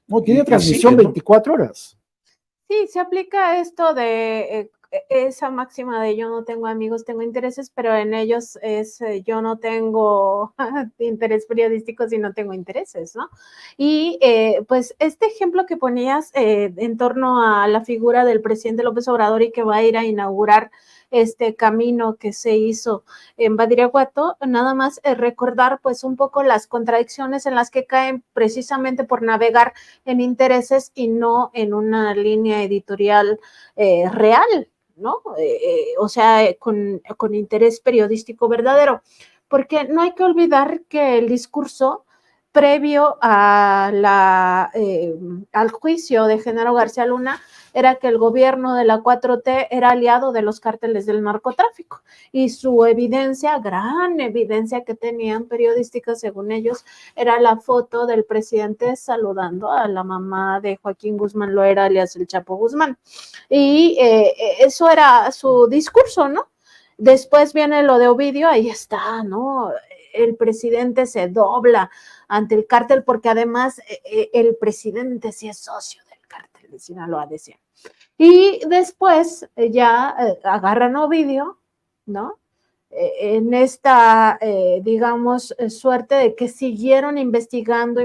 No, tiene transmisión 24 horas. Sí, se aplica esto de esa máxima de yo no tengo amigos, tengo intereses, pero en ellos es yo no tengo interés periodístico si no tengo intereses, ¿no? Y pues este ejemplo que ponías en torno a la figura del presidente López Obrador y que va a ir a inaugurar este camino que se hizo en Badiraguato, nada más recordar pues un poco las contradicciones en las que caen precisamente por navegar en intereses y no en una línea editorial real, ¿no? O sea, con interés periodístico verdadero, porque no hay que olvidar que el discurso previo a al juicio de Genaro García Luna era que el gobierno de la 4T era aliado de los cárteles del narcotráfico y su evidencia, gran evidencia que tenían periodística según ellos, era la foto del presidente saludando a la mamá de Joaquín Guzmán Loera, alias el Chapo Guzmán. Y eso era su discurso, ¿no? Después viene lo de Ovidio, ahí está, ¿no? El presidente se dobla ante el cártel porque además el presidente sí es socio del cártel de Sinaloa, decía. Y después ya agarran a Ovidio, ¿no? En esta, digamos, suerte de que siguieron investigando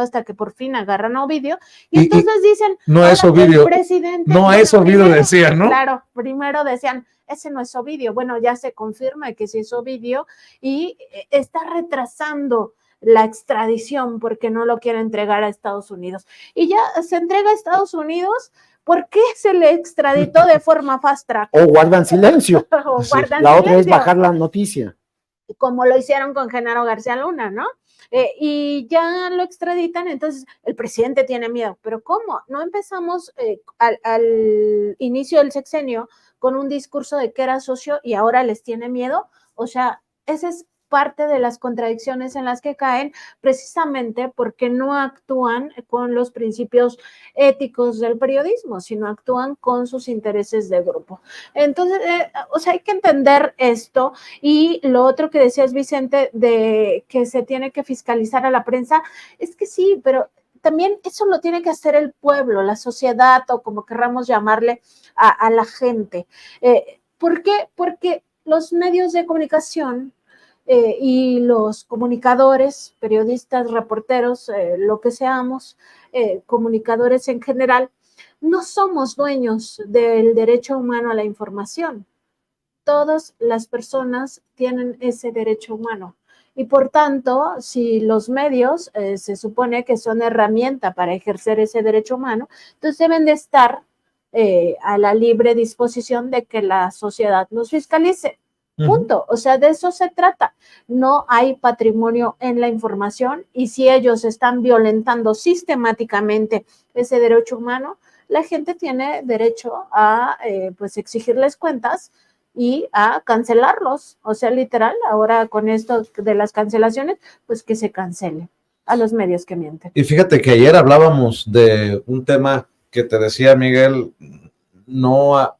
hasta que por fin agarran a Ovidio y entonces dicen, no es Ovidio, presidente, no es Ovidio, decían, ¿no? Claro, primero decían, ese no es Ovidio, bueno, ya se confirma que sí es Ovidio y está retrasando la extradición porque no lo quiere entregar a Estados Unidos. Y ya se entrega a Estados Unidos. ¿Por qué se le extraditó de forma fast track? O guardan silencio. La otra es bajar la noticia. Como lo hicieron con Genaro García Luna, ¿no? Y ya lo extraditan, entonces el presidente tiene miedo. ¿Pero cómo? No empezamos al inicio del sexenio con un discurso de que era socio y ahora les tiene miedo. O sea, ese es parte de las contradicciones en las que caen precisamente porque no actúan con los principios éticos del periodismo, sino actúan con sus intereses de grupo. Entonces, o sea, hay que entender esto. Y lo otro que decías, Vicente, de que se tiene que fiscalizar a la prensa, es que sí, pero también eso lo tiene que hacer el pueblo, la sociedad o como querramos llamarle a la gente. ¿Por qué? Porque los medios de comunicación y los comunicadores, periodistas, reporteros, lo que seamos, comunicadores en general, no somos dueños del derecho humano a la información. Todas las personas tienen ese derecho humano Y por tanto, si los medios se supone que son herramienta para ejercer ese derecho humano, entonces deben de estar a la libre disposición de que la sociedad los fiscalice. Punto. O sea, de eso se trata. No hay patrimonio en la información y si ellos están violentando sistemáticamente ese derecho humano, la gente tiene derecho a pues exigirles cuentas y a cancelarlos. O sea, literal, ahora con esto de las cancelaciones, pues que se cancele a los medios que mienten. Y fíjate que ayer hablábamos de un tema que te decía Miguel, no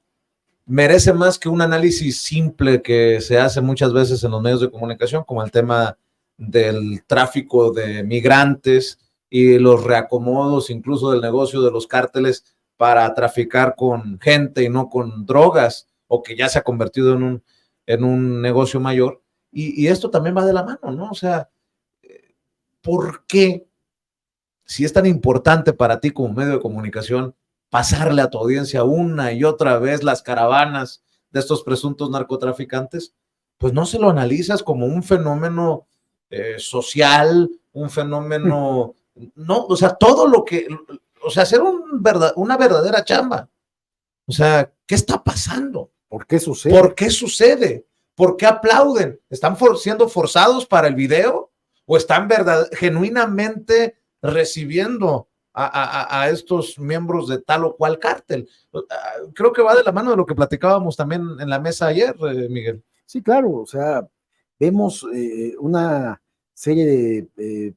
merece más que un análisis simple que se hace muchas veces en los medios de comunicación, como el tema del tráfico de migrantes y los reacomodos, incluso del negocio de los cárteles para traficar con gente y no con drogas, o que ya se ha convertido en un negocio mayor. Y esto también va de la mano, ¿no? O sea, ¿por qué, si es tan importante para ti como medio de comunicación, pasarle a tu audiencia una y otra vez las caravanas de estos presuntos narcotraficantes, pues no se lo analizas como un fenómeno social, un fenómeno, no, o sea, todo lo que, o sea, hacer una verdadera chamba. O sea, ¿qué está pasando? ¿Por qué sucede? ¿Por qué sucede? ¿Por qué aplauden? ¿Están siendo forzados para el video? ¿O están genuinamente recibiendo a estos miembros de tal o cual cártel? Creo que va de la mano de lo que platicábamos también en la mesa ayer, Miguel. Sí, claro, o sea, vemos una serie de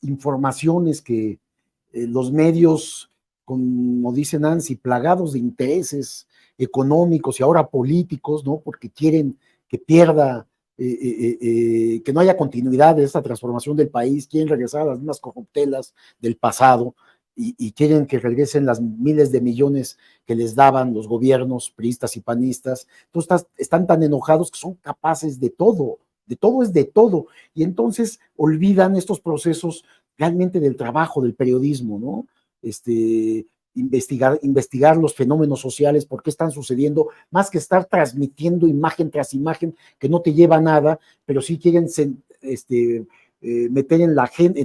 informaciones que los medios, como dice Nancy, plagados de intereses económicos y ahora políticos, ¿no? Porque quieren que pierda, que no haya continuidad de esta transformación del país, quieren regresar a las mismas corruptelas del pasado y quieren que regresen las miles de millones que les daban los gobiernos priistas y panistas. Entonces están tan enojados que son capaces de todo es de todo, y entonces olvidan estos procesos realmente del trabajo, del periodismo, ¿no? Investigar los fenómenos sociales, por qué están sucediendo, más que estar transmitiendo imagen tras imagen que no te lleva a nada, pero sí quieren meter en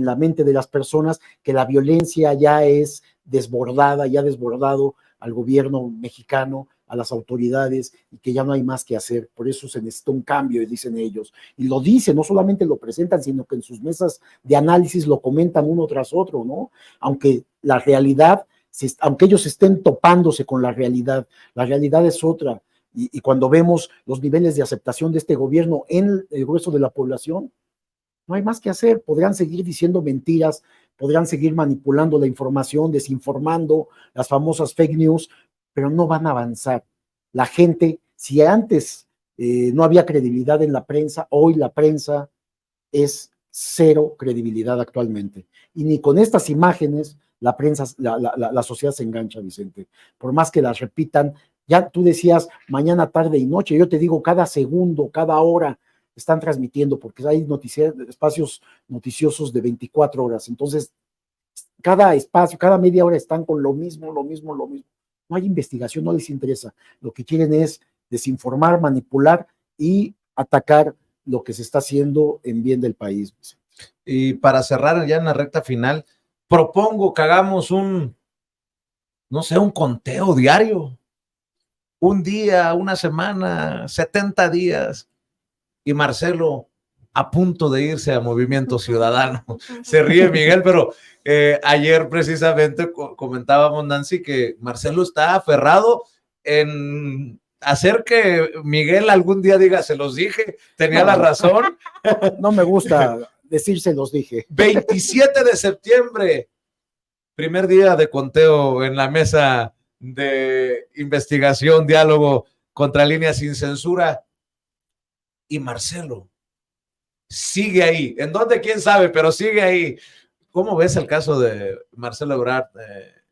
la mente de las personas que la violencia ya es desbordada, ya ha desbordado al gobierno mexicano, a las autoridades, y que ya no hay más que hacer. Por eso se necesita un cambio, dicen ellos. Y lo dicen, no solamente lo presentan, sino que en sus mesas de análisis lo comentan uno tras otro, ¿no? Aunque la realidad, aunque ellos estén topándose con la realidad es otra. Y cuando vemos los niveles de aceptación de este gobierno en el grueso de la población, no hay más que hacer. Podrán seguir diciendo mentiras, podrán seguir manipulando la información, desinformando, las famosas fake news, pero no van a avanzar. La gente, si antes no había credibilidad en la prensa, hoy la prensa es cero credibilidad actualmente. Y ni con estas imágenes la prensa, la sociedad se engancha, Vicente. Por más que las repitan, ya tú decías mañana, tarde y noche, yo te digo cada segundo, cada hora están transmitiendo, porque hay espacios noticiosos de 24 horas. Entonces, cada espacio, cada media hora están con lo mismo. No hay investigación, no les interesa. Lo que quieren es desinformar, manipular y atacar lo que se está haciendo en bien del país. Y para cerrar ya en la recta final, propongo que hagamos un conteo diario. Un día, una semana, 70 días. Y Marcelo a punto de irse a Movimiento Ciudadano. Se ríe Miguel, pero ayer precisamente comentábamos, Nancy, que Marcelo está aferrado en hacer que Miguel algún día diga, se los dije, tenía la razón. No me gusta decir se los dije. 27 de septiembre, primer día de conteo en la mesa de investigación, diálogo contra Línea Sin Censura. Y Marcelo sigue ahí. ¿En dónde? ¿Quién sabe? Pero sigue ahí. ¿Cómo ves el caso de Marcelo Ebrard,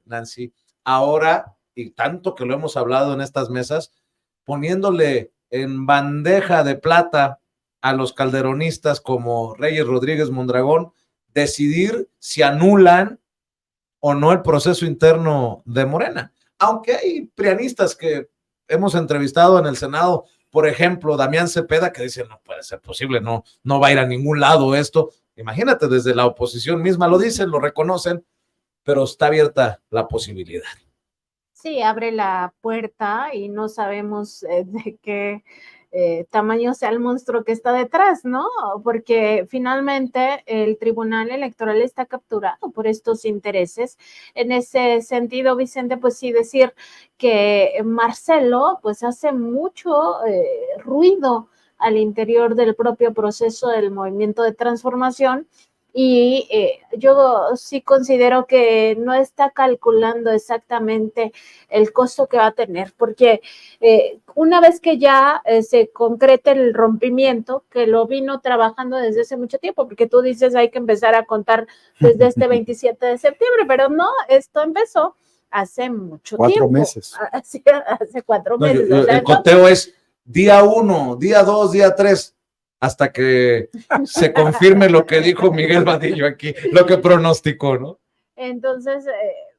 Nancy? Ahora, y tanto que lo hemos hablado en estas mesas, poniéndole en bandeja de plata a los calderonistas como Reyes Rodríguez Mondragón, decidir si anulan o no el proceso interno de Morena. Aunque hay prianistas que hemos entrevistado en el Senado por ejemplo, Damián Cepeda, que dice, no puede ser posible, no va a ir a ningún lado esto. Imagínate, desde la oposición misma lo dicen, lo reconocen, pero está abierta la posibilidad. Sí, abre la puerta y no sabemos de qué tamaño sea el monstruo que está detrás, ¿no? Porque finalmente el Tribunal Electoral está capturado por estos intereses. En ese sentido, Vicente, pues sí decir que Marcelo pues hace mucho ruido al interior del propio proceso del movimiento de transformación. Y yo sí considero que no está calculando exactamente el costo que va a tener, porque una vez que ya se concrete el rompimiento, que lo vino trabajando desde hace mucho tiempo, porque tú dices hay que empezar a contar desde este 27 de septiembre, pero no, esto empezó hace mucho 4 tiempo. meses. Hace 4 meses. No, el conteo es día 1, día 2, día 3, hasta que se confirme lo que dijo Miguel Vadillo aquí, lo que pronosticó, ¿no? Entonces,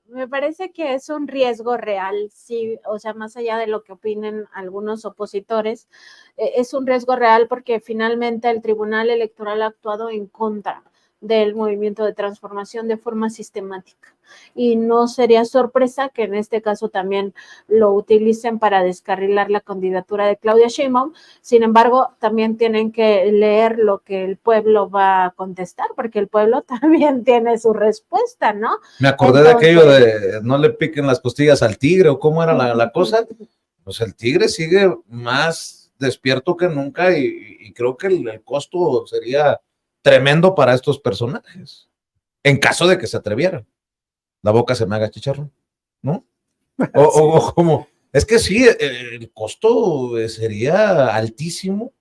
me parece que es un riesgo real, sí, o sea, más allá de lo que opinen algunos opositores, es un riesgo real porque finalmente el Tribunal Electoral ha actuado en contra del movimiento de transformación de forma sistemática. Y no sería sorpresa que en este caso también lo utilicen para descarrilar la candidatura de Claudia Sheinbaum. Sin embargo, también tienen que leer lo que el pueblo va a contestar, porque el pueblo también tiene su respuesta, ¿no? Me acordé de aquello de no le piquen las costillas al tigre, o cómo era la cosa. Pues el tigre sigue más despierto que nunca y creo que el costo sería tremendo para estos personajes, en caso de que se atrevieran. La boca se me haga chicharrón, ¿no? O como, es que sí, el costo sería altísimo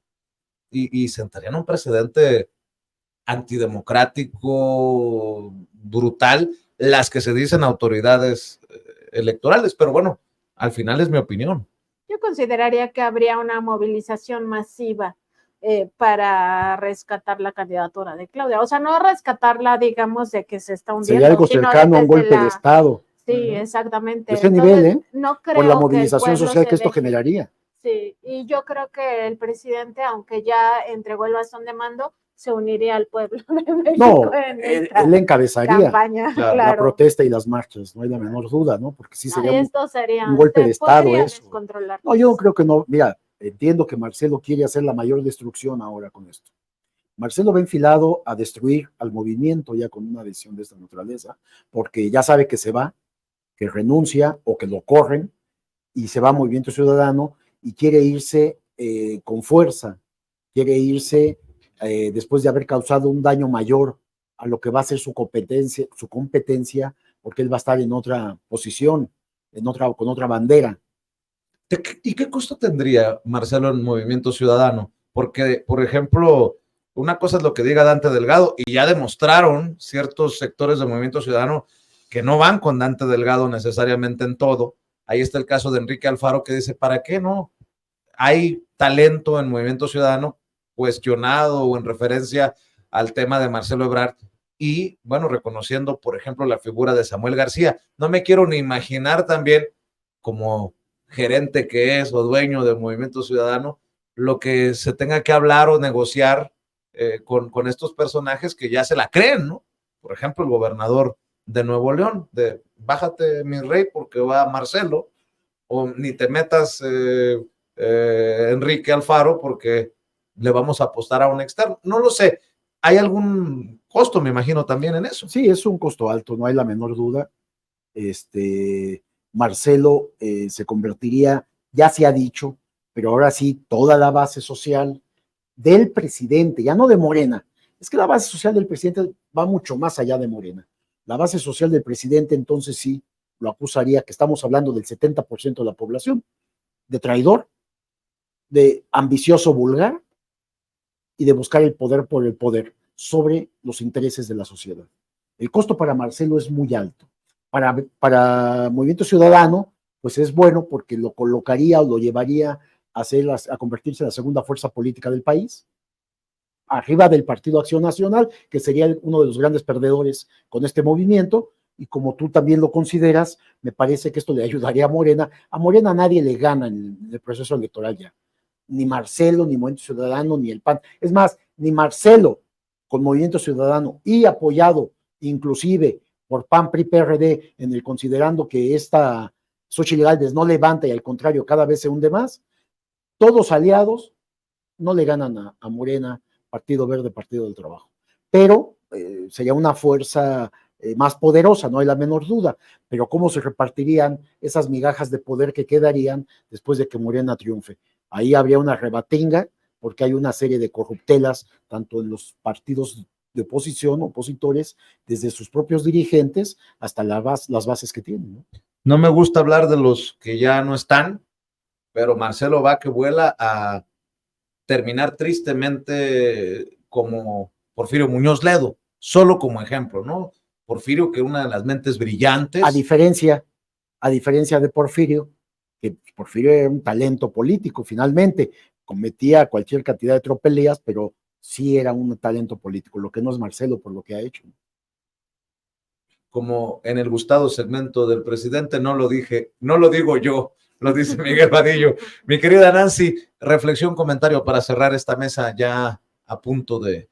y sentarían un precedente antidemocrático, brutal, las que se dicen autoridades electorales, pero bueno, al final es mi opinión. Yo consideraría que habría una movilización masiva para rescatar la candidatura de Claudia. O sea, no rescatarla, digamos, de que se está hundiendo. Sería algo cercano a un golpe de Estado. Sí, exactamente. De ese nivel, no creo por la movilización social que esto deje. generaría. Sí, y yo creo que el presidente, aunque ya entregó el bastón de mando, se uniría al pueblo de México. No, él encabezaría la protesta y las marchas, no hay la menor duda, ¿no? Porque sí sería un golpe de Estado eso. No, yo creo que no. Mira, entiendo que Marcelo quiere hacer la mayor destrucción ahora con esto. Marcelo va enfilado a destruir al movimiento ya con una decisión de esta naturaleza, porque ya sabe que se va, que renuncia o que lo corren y se va a Movimiento Ciudadano y quiere irse con fuerza, quiere irse después de haber causado un daño mayor a lo que va a ser su competencia, porque él va a estar en otra posición, con otra bandera. ¿Y qué costo tendría Marcelo en Movimiento Ciudadano? Porque, por ejemplo, una cosa es lo que diga Dante Delgado, y ya demostraron ciertos sectores del Movimiento Ciudadano que no van con Dante Delgado necesariamente en todo. Ahí está el caso de Enrique Alfaro, que dice, ¿para qué no? Hay talento en Movimiento Ciudadano cuestionado o en referencia al tema de Marcelo Ebrard, y bueno, reconociendo, por ejemplo, la figura de Samuel García. No me quiero ni imaginar también como gerente que es o dueño del Movimiento Ciudadano, lo que se tenga que hablar o negociar con estos personajes que ya se la creen, ¿no? Por ejemplo, el gobernador de Nuevo León, de bájate mi rey porque va Marcelo, o ni te metas Enrique Alfaro porque le vamos a apostar a un externo. No lo sé, hay algún costo, me imagino, también en eso. Sí, es un costo alto, no hay la menor duda. Marcelo se convertiría, ya se ha dicho, pero ahora sí, toda la base social del presidente, ya no de Morena, es que la base social del presidente va mucho más allá de Morena. La base social del presidente, entonces sí, lo acusaría, que estamos hablando del 70% de la población, de traidor, de ambicioso vulgar y de buscar el poder por el poder sobre los intereses de la sociedad. El costo para Marcelo es muy alto. Para Movimiento Ciudadano, pues es bueno porque lo colocaría o lo llevaría a convertirse en la segunda fuerza política del país, arriba del Partido Acción Nacional, que sería uno de los grandes perdedores con este movimiento, y como tú también lo consideras, me parece que esto le ayudaría a Morena. A Morena nadie le gana en el proceso electoral ya. ni Marcelo, ni Movimiento Ciudadano, ni el PAN. Es más, ni Marcelo con Movimiento Ciudadano y apoyado inclusive por PAN, PRI, PRD, considerando que esta Xochitl Gálvez no levanta y al contrario cada vez se hunde más, todos aliados no le ganan a Morena, Partido Verde, Partido del Trabajo. Pero sería una fuerza más poderosa, no hay la menor duda, pero cómo se repartirían esas migajas de poder que quedarían después de que Morena triunfe. Ahí habría una rebatinga, porque hay una serie de corruptelas, tanto en los partidos de oposición, opositores, desde sus propios dirigentes hasta las bases que tienen, ¿no? No me gusta hablar de los que ya no están, pero Marcelo va que vuela a terminar tristemente como Porfirio Muñoz Ledo, solo como ejemplo, ¿no? Porfirio, que una de las mentes brillantes. A diferencia de Porfirio, que Porfirio era un talento político, finalmente, cometía cualquier cantidad de tropelías, pero sí era un talento político, lo que no es Marcelo por lo que ha hecho. Como en el gustado segmento del presidente, no lo digo yo, lo dice Miguel Vadillo. Mi querida Nancy, reflexión, comentario para cerrar esta mesa ya a punto de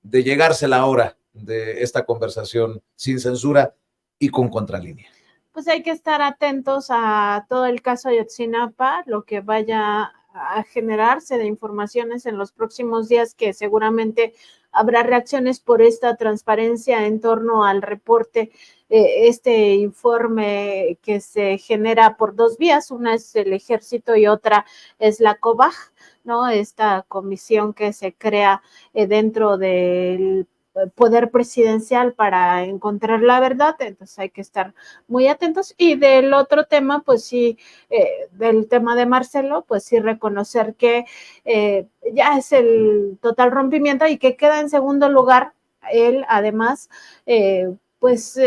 llegarse la hora de esta conversación sin censura y con contralínea. Pues hay que estar atentos a todo el caso Ayotzinapa, lo que vaya a generarse de informaciones en los próximos días, que seguramente habrá reacciones por esta transparencia en torno al reporte, este informe que se genera por dos vías, una es el Ejército y otra es la COBAG, ¿no? Esta comisión que se crea dentro del poder presidencial para encontrar la verdad, entonces hay que estar muy atentos. Y del otro tema, pues sí, del tema de Marcelo, pues sí reconocer que ya es el total rompimiento y que queda en segundo lugar él, además, pues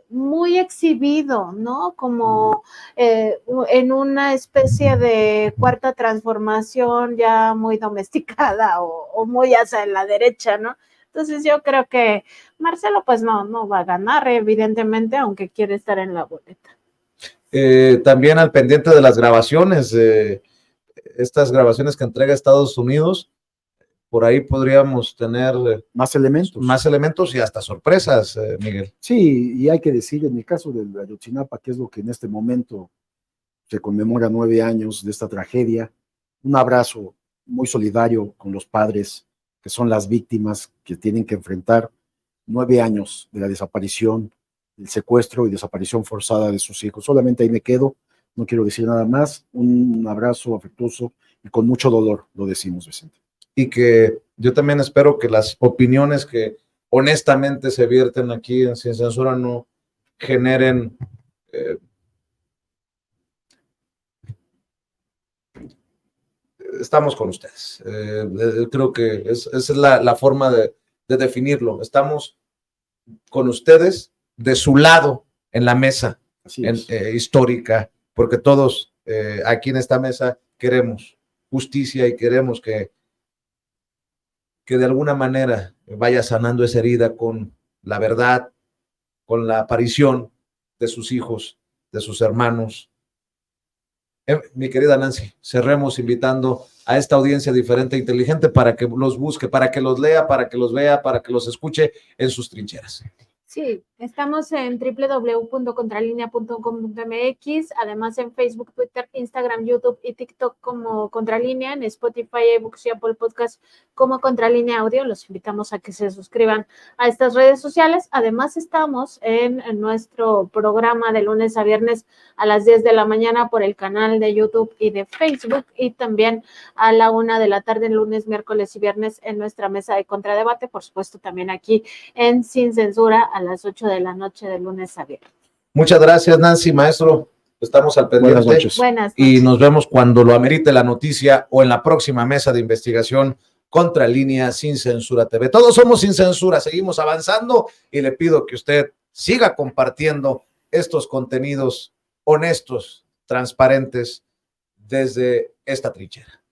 muy exhibido, ¿no? Como en una especie de cuarta transformación ya muy domesticada o muy hacia la derecha, ¿no? Entonces yo creo que Marcelo pues no va a ganar, evidentemente, aunque quiere estar en la boleta. También al pendiente de las grabaciones, estas grabaciones que entrega Estados Unidos, por ahí podríamos tener más elementos y hasta sorpresas, Miguel. Sí, y hay que decir, en el caso de Ayotzinapa, que es lo que en este momento se conmemora 9 años de esta tragedia, un abrazo muy solidario con los padres, que son las víctimas que tienen que enfrentar 9 años de la desaparición, el secuestro y desaparición forzada de sus hijos. Solamente ahí me quedo, no quiero decir nada más, un abrazo afectuoso y con mucho dolor, lo decimos, Vicente. Y que yo también espero que las opiniones que honestamente se vierten aquí en Sin Censura no generen estamos con ustedes. Creo que esa es la forma de definirlo. Estamos con ustedes, de su lado, en la mesa histórica, porque todos aquí en esta mesa queremos justicia y queremos que de alguna manera vaya sanando esa herida con la verdad, con la aparición de sus hijos, de sus hermanos. Mi querida Nancy, cerremos invitando a esta audiencia diferente e inteligente para que los busque, para que los lea, para que los vea, para que los escuche en sus trincheras. Sí, estamos en www.contralinea.com.mx, además en Facebook, Twitter, Instagram, YouTube y TikTok como Contralínea, en Spotify, iBooks y Apple Podcast como Contralínea Audio. Los invitamos a que se suscriban a estas redes sociales. Además estamos en nuestro programa de lunes a viernes a las 10 de la mañana por el canal de YouTube y de Facebook, y también a la 1 de la tarde, lunes, miércoles y viernes en nuestra mesa de contradebate, por supuesto también aquí en Sin Censura a las 8 de la noche de lunes a viernes. Muchas gracias, Nancy, maestro. Estamos al pendiente. Buenas noches. Buenas noches. Y nos vemos cuando lo amerite la noticia o en la próxima mesa de investigación Contralínea Sin Censura TV. Todos somos Sin Censura, seguimos avanzando y le pido que usted siga compartiendo estos contenidos honestos, transparentes desde esta trinchera.